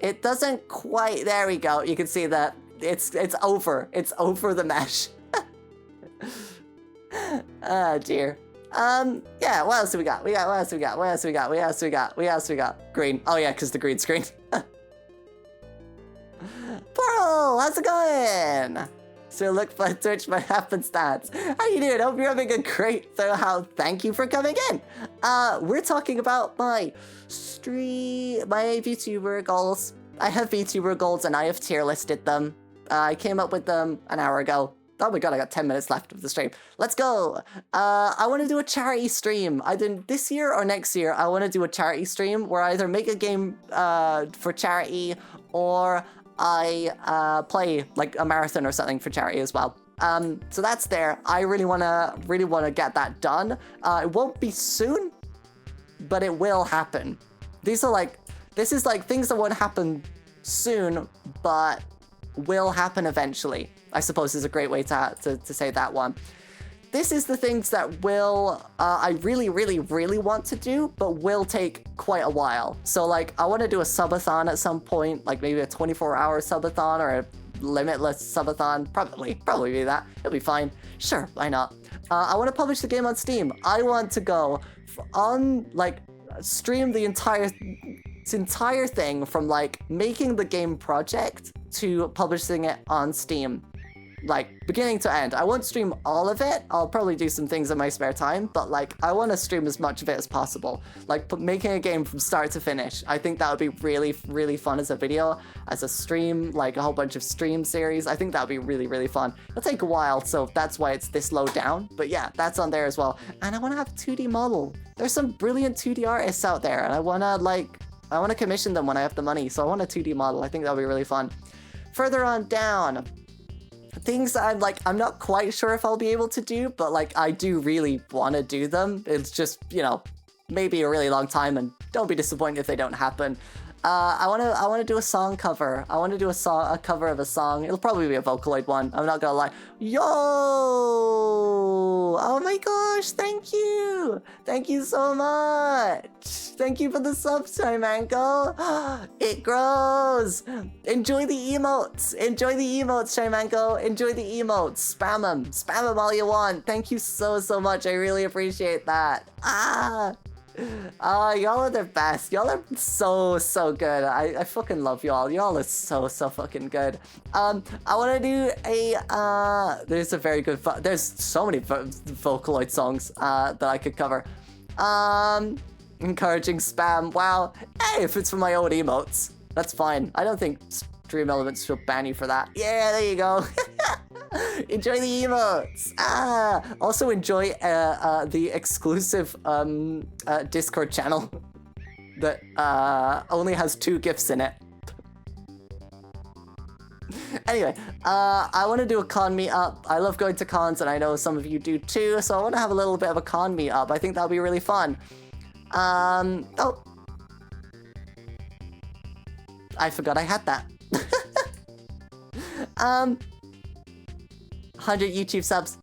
It doesn't quite. There we go. You can see that it's over. It's over the mesh. Oh dear. Yeah, what else do we got? What else we got? Green. Oh yeah, because the green screen. Portal, how's it going? So look for Twitch my happenstance. How you doing? Hope you're having a great thank you for coming in. We're talking about my VTuber goals. I have VTuber goals and I have tier listed them. I came up with them an hour ago. Oh my god, I got 10 minutes left of the stream. Let's go. I want to do a charity stream. Either this year or next year, I want to do a charity stream where I either make a game for charity or I play like a marathon or something for charity as well. So that's there. I really want to get that done. It won't be soon, but it will happen. This is like things that won't happen soon, but will happen eventually, I suppose is a great way to say that one. This is the things that will, I really want to do, but will take quite a while. So like, I want to do a subathon at some point, like maybe a 24-hour subathon or a limitless subathon. Probably be that. It'll be fine. Sure, why not? I want to publish the game on Steam. I want to go on, like, stream the entire thing from, like, making the game project to publishing it on Steam. Like, beginning to end. I won't stream all of it. I'll probably do some things in my spare time, but, like, I want to stream as much of it as possible. Like, making a game from start to finish. I think that would be really, really fun as a video, as a stream, like a whole bunch of stream series. I think that would be really, really fun. It'll take a while, so that's why it's this low down. But yeah, that's on there as well. And I want to have a 2D model. There's some brilliant 2D artists out there, and I want to commission them when I have the money, so I want a 2D model. I think that'll be really fun. Further on down, things that I'm not quite sure if I'll be able to do, but like I do really want to do them. It's just, you know, maybe a really long time, and don't be disappointed if they don't happen. I want to do a song cover. I want to do a cover of a song. It'll probably be a Vocaloid one. I'm not gonna lie. Yo! Oh my gosh! Thank you! Thank you so much! Thank you for the subs, Mango. It grows. Enjoy the emotes. Enjoy the emotes, Mango. Enjoy the emotes. Spam them. Spam them all you want. Thank you so much. I really appreciate that. Y'all are the best. Y'all are so good. I fucking love y'all. Y'all are so fucking good. I want to do a, there's a very good, there's so many Vocaloid songs, that I could cover. Encouraging spam. Wow. Hey, if it's for my own emotes, that's fine. I don't think Stream Elements will ban you for that. Yeah, there you go. Enjoy the emotes. Also enjoy the exclusive Discord channel that only has 2 GIFs in it. Anyway, I want to do a con meetup. I love going to cons, and I know some of you do too, so I want to have a little bit of a con meetup. I think that'll be really fun. Oh. I forgot I had that. 100 YouTube subs.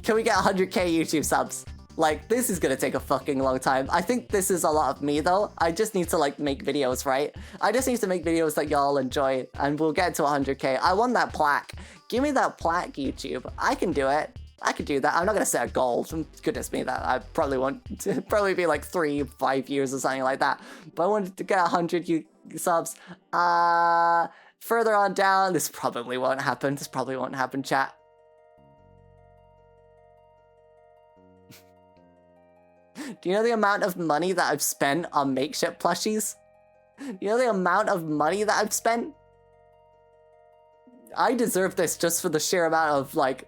Can we get 100k YouTube subs? Like, this is gonna take a fucking long time. I think this is a lot of me, though. I just need to, like, make videos, right? I just need to make videos that y'all enjoy, and we'll get to 100k. I want that plaque. Give me that plaque, YouTube. I can do it. I could do that. I'm not gonna set a goal. Goodness me, that I probably won't. Probably be like 3-5 years or something like that. But I wanted to get 100 subs. Further on down, this probably won't happen. This probably won't happen, chat. Do you know the amount of money that I've spent on makeshift plushies? You know the amount of money that I've spent? I deserve this just for the sheer amount of, like,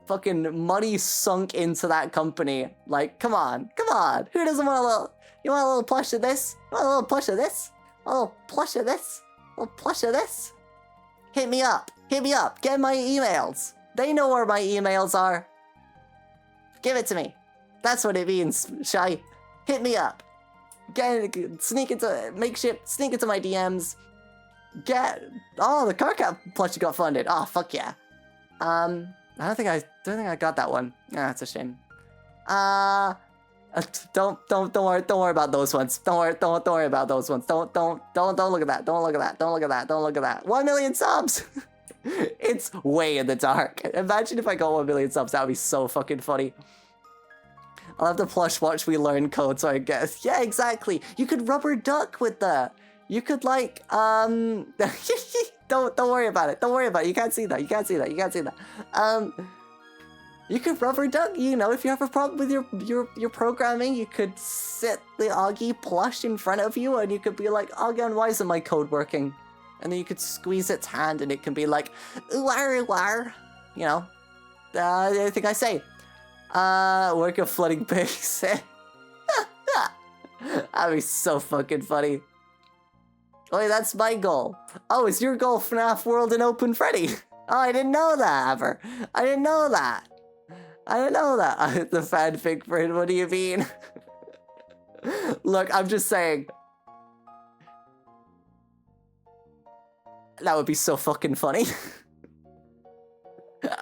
fucking money sunk into that company. Like, come on. Who doesn't want a little... You want a little plush of this? You want a little plush of this? A little plush of this? A little plush of this? Hit me up. Get my emails. They know where my emails are. Give it to me. That's what it means, Shy. Hit me up. Sneak into my DMs. Oh, the car cap plushie got funded. Oh, fuck yeah. I don't think I got that one. Yeah, that's a shame. Don't worry about those ones. Don't worry about those ones. Don't look at that. Don't look at that. 1 million subs. It's way in the dark. Imagine if I got 1 million subs. That would be so fucking funny. I'll have to plush watch we learn code so I guess. Yeah, exactly. You could rubber duck with that. You could, like, don't worry about it. You can't see that. You could rubber duck, you know, if you have a problem with your programming, you could sit the Augie plush in front of you and you could be like, Ogyon, why isn't my code working? And then you could squeeze its hand and it can be like, war. You know, anything I say. Work of flooding pigs. That'd be so fucking funny. Wait, that's my goal. Oh, is your goal FNAF World and Open Freddy? Oh, I didn't know that, ever. I didn't know that. The fanfic for it, what do you mean? Look, I'm just saying. That would be so fucking funny.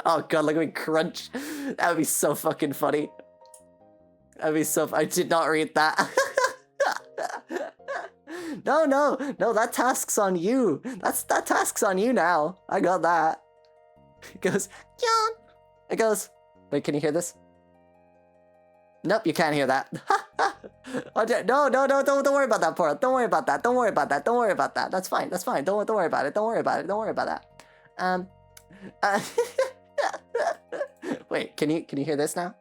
Oh god, look at me crunch. That would be so fucking funny. I did not read that. No, that task's on you. That task's on you now. I got that. It goes, yawn. It goes, wait, can you hear this? Nope, you can't hear that. Oh, no, don't worry about that, Pora. Don't worry about that. Don't worry about that. Don't worry about that. That's fine. That's fine. Don't worry about it. Don't worry about it. Don't worry about that. Wait, can you hear this now?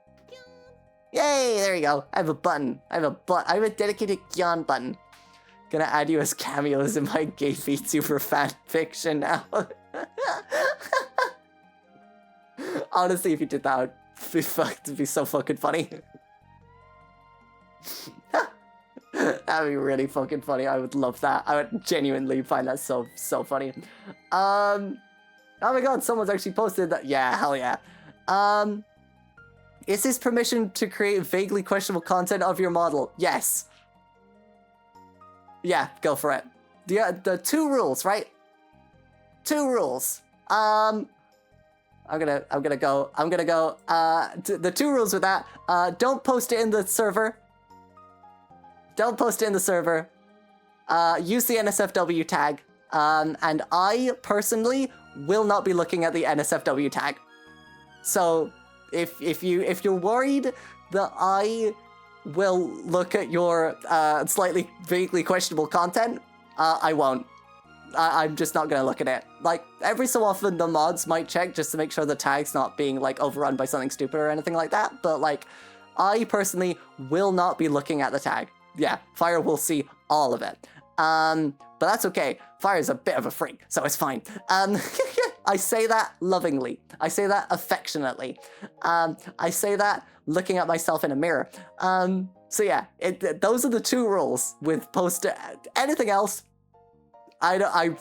Yay! There you go. I have a button. I have a dedicated yawn button. Gonna add you as cameos in my gay VTuber fan fiction now. Honestly, if you did that, it'd be so fucking funny. That'd be really fucking funny. I would love that. I would genuinely find that so funny. Oh my god, someone's actually posted that. Yeah, hell yeah. Is this permission to create vaguely questionable content of your model? Yes. Yeah, go for it. The 2 rules, right? 2 rules. I'm gonna go. The 2 rules with that. Don't post it in the server. Don't post it in the server. Use the NSFW tag. And I personally will not be looking at the NSFW tag. So if you're worried that I will look at your slightly vaguely questionable content, I won't. I'm just not gonna look at it. Like, every so often the mods might check just to make sure the tag's not being like overrun by something stupid or anything like that, but like, I personally will not be looking at the tag. Yeah, Fire will see all of it. But that's okay. Fire's a bit of a freak, so it's fine. I say that lovingly. I say that affectionately. I say that looking at myself in a mirror. So yeah, those are the 2 rules with post anything else. I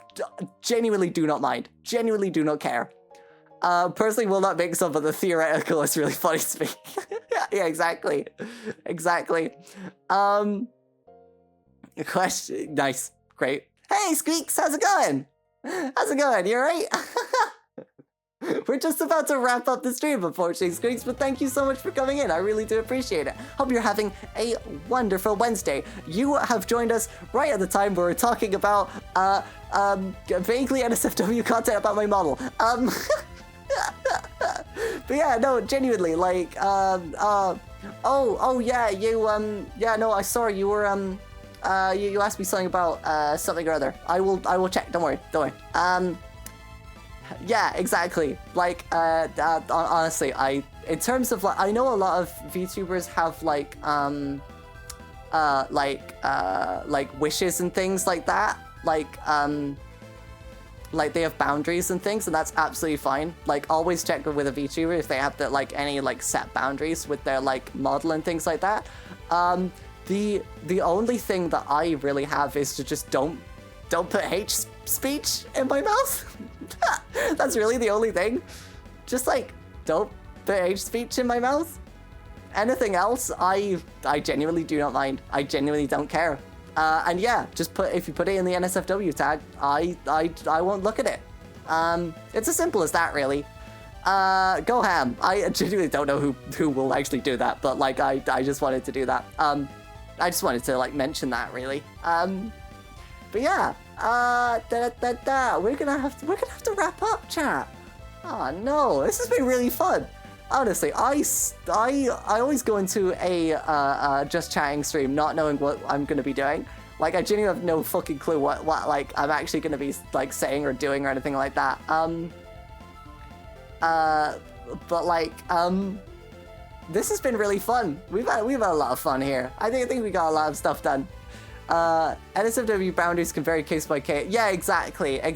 genuinely do not mind. Genuinely do not care. Personally will not make some, but the theoretical is really funny to me. Yeah, exactly. Exactly. Question. Nice. Great. Hey, Squeaks, how's it going? How's it going? You alright? We're just about to wrap up the stream, unfortunately, Squeaks, but thank you so much for coming in. I really do appreciate it. Hope you're having a wonderful Wednesday. You have joined us right at the time where we're talking about, vaguely NSFW content about my model. But yeah, no, genuinely, like, oh, yeah, yeah, no, I saw you were, you asked me something about, something or other. I will check, don't worry. Yeah, exactly. Like, honestly, in terms of, like, I know a lot of VTubers have, like wishes and things like that. Like they have boundaries and things, and that's absolutely fine. Like, always check with a VTuber if they have the, like, any, like, set boundaries with their, like, model and things like that. The only thing that I really have is to just don't put hate speech in my mouth. That's really the only thing. Just, like, don't put hate speech in my mouth. Anything else, I genuinely do not mind. I genuinely don't care. And yeah, just if you put it in the NSFW tag, I won't look at it. It's as simple as that, really. Go ham. I genuinely don't know who will actually do that, but like I just wanted to do that. I just wanted to like mention that, really. But yeah, we're gonna have to wrap up, chat. Oh no, this has been really fun. Honestly, I always go into a just chatting stream not knowing what I'm gonna be doing. Like, I genuinely have no fucking clue what like I'm actually gonna be like saying or doing or anything like that. But like this has been really fun. We've had a lot of fun here. I think we got a lot of stuff done. NSFW boundaries can vary case by case. Yeah, exactly. I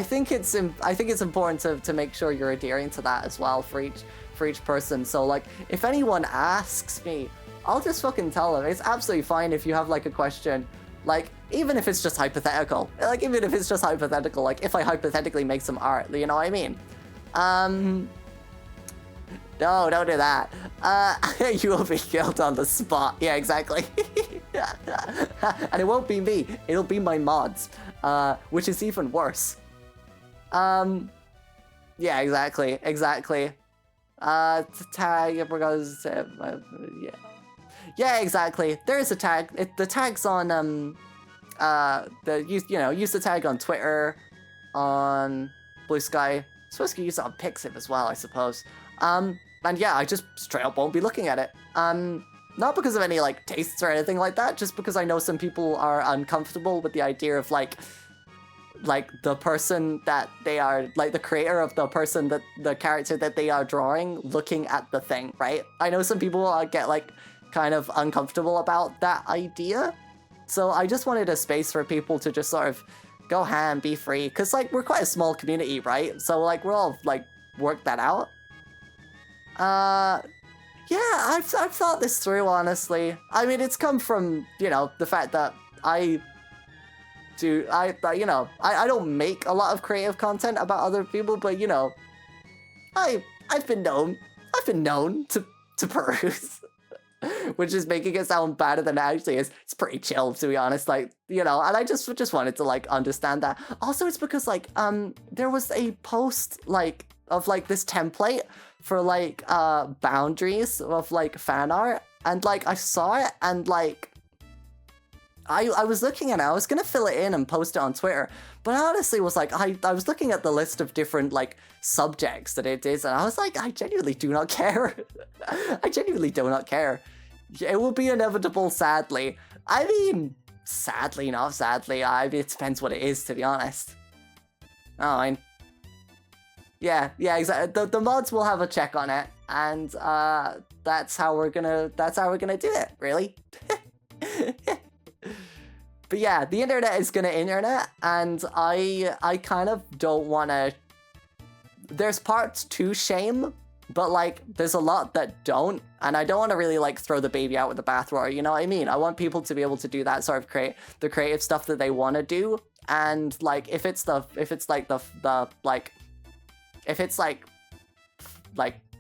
think it's important to make sure you're adhering to that as well for each person. So like, if anyone asks me, I'll just fucking tell them. It's absolutely fine if you have like a question, like even if it's just hypothetical. Like even if it's just hypothetical, like if I hypothetically make some art, you know what I mean? No, don't do that. You will be killed on the spot. Yeah, exactly. And it won't be me. It'll be my mods, which is even worse. Yeah, exactly. Tag, yeah. Yeah, exactly. There is a tag. The tag's on use the tag on Twitter, on Blue Sky. Supposed to use it on Pixiv as well, I suppose. And yeah, I just straight up won't be looking at it. Not because of any like tastes or anything like that, just because I know some people are uncomfortable with the idea of like the person that they are, like the creator of the person that the character that they are drawing looking at the thing, right? I know some people get like kind of uncomfortable about that idea. So I just wanted a space for people to just sort of go ham, be free, because like we're quite a small community, right? So like we'll all like work that out. Yeah, I've thought this through, honestly. I mean, it's come from, you know, the fact that I don't make a lot of creative content about other people, but you know, I've been known to peruse. Which is making it sound better than it actually is. It's pretty chill, to be honest, like, you know, and I just wanted to like understand that. Also, it's because like there was a post like of like this template for like boundaries of like fan art, and like I saw it and like I was looking at it, I was gonna fill it in and post it on Twitter, but I honestly was like, I was looking at the list of different like subjects that it is, and I was like, I genuinely do not care. I genuinely do not care. It will be inevitable, sadly. I mean, sadly, not sadly. It depends what it is, to be honest. Oh, I mean, yeah, exactly. The mods will have a check on it, and that's how we're gonna do it, really. But yeah, the internet is gonna internet, and I kind of don't wanna... There's parts to shame, but like, there's a lot that don't, and I don't want to really like throw the baby out with the bathwater, you know what I mean? I want people to be able to do that sort of the creative stuff that they want to do, and like, if it's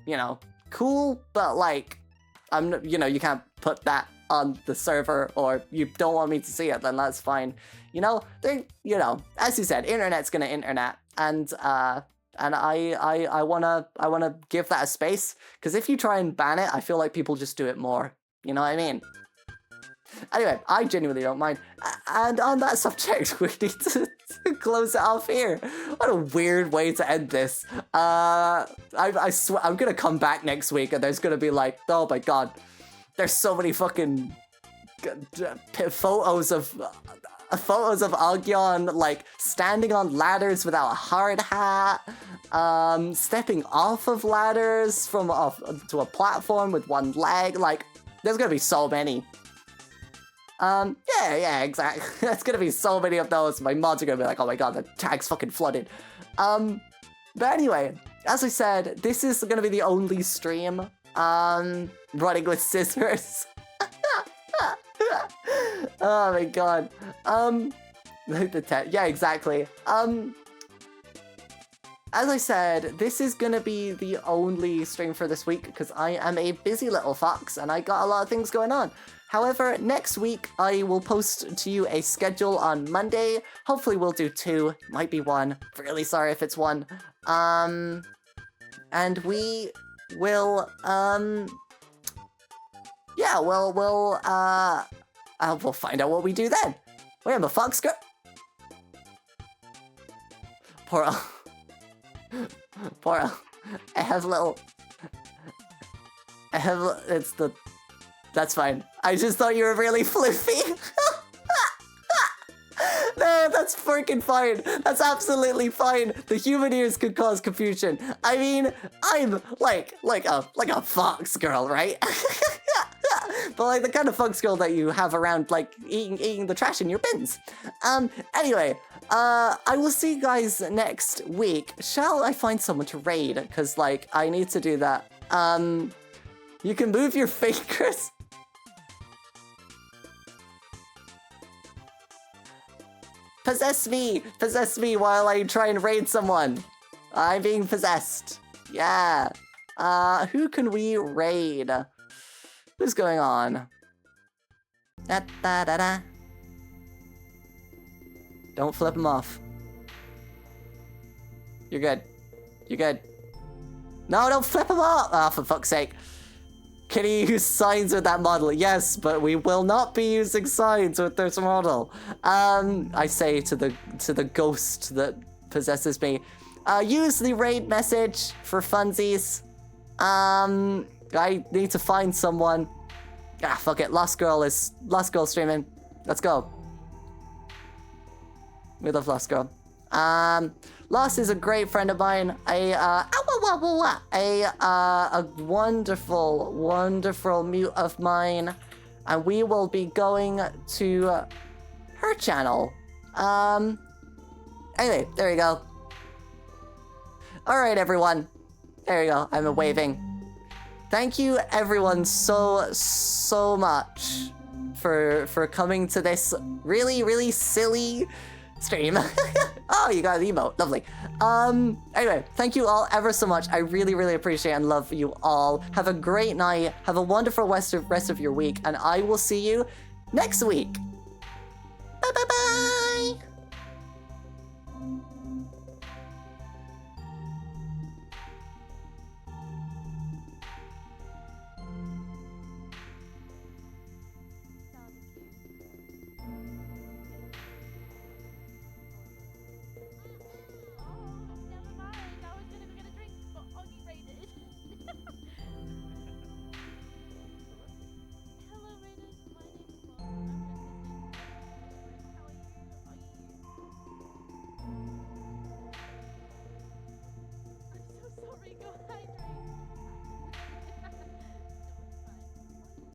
you know, cool, but like, you know, you can't put that on the server, or you don't want me to see it, then that's fine. You know, you know, as you said, internet's gonna internet, and I wanna give that a space, because if you try and ban it, I feel like people just do it more. You know what I mean? Anyway, I genuinely don't mind. And on that subject, we need to close it off here. What a weird way to end this. I swear, I'm gonna come back next week, and there's gonna be like, oh my god, there's so many fucking photos of Ogyon, like, standing on ladders without a hard hat, stepping off of ladders to a platform with one leg. Like, there's gonna be so many. Yeah, exactly. There's gonna be so many of those. My mods are gonna be like, oh my god, the tag's fucking flooded. But anyway, as I said, this is gonna be the only stream, running with scissors. Oh my god. Yeah, exactly. As I said, this is gonna be the only stream for this week, because I am a busy little fox, and I got a lot of things going on. However, next week, I will post to you a schedule on Monday. Hopefully we'll do 2, might be 1. Really sorry if it's 1. And we will, yeah, we'll find out what we do then. Wait, I'm a fox girl. Poor I have that's fine. I just thought you were really fluffy. No, that's freaking fine. That's absolutely fine. The human ears could cause confusion. I mean, I'm like a fox girl, right? But like the kind of fox girl that you have around, like eating the trash in your bins. Anyway, I will see you guys next week. Shall I find someone to raid? Because like I need to do that. You can move your fingers. Possess me while I try and raid someone. I'm being possessed. Yeah. Who can we raid? What's going on? Da da da da. Don't flip him off. You're good. You're good. No, don't flip him off! Oh, for fuck's sake. Can you use signs with that model? Yes, but we will not be using signs with this model. I say to the ghost that possesses me, use the raid message for funsies. I need to find someone. Ah, fuck it. Lost Girl streaming. Let's go. We love Lost Girl. Lost is a great friend of mine. A wonderful, wonderful mute of mine. And we will be going to her channel. Anyway, there you go. Alright, everyone. There you go. I'm waving. Thank you, everyone, so much for coming to this really, really silly stream. Oh, you got an emote. Lovely. Anyway, thank you all ever so much. I really, really appreciate and love you all. Have a great night. Have a wonderful rest of your week. And I will see you next week. Bye, bye, bye.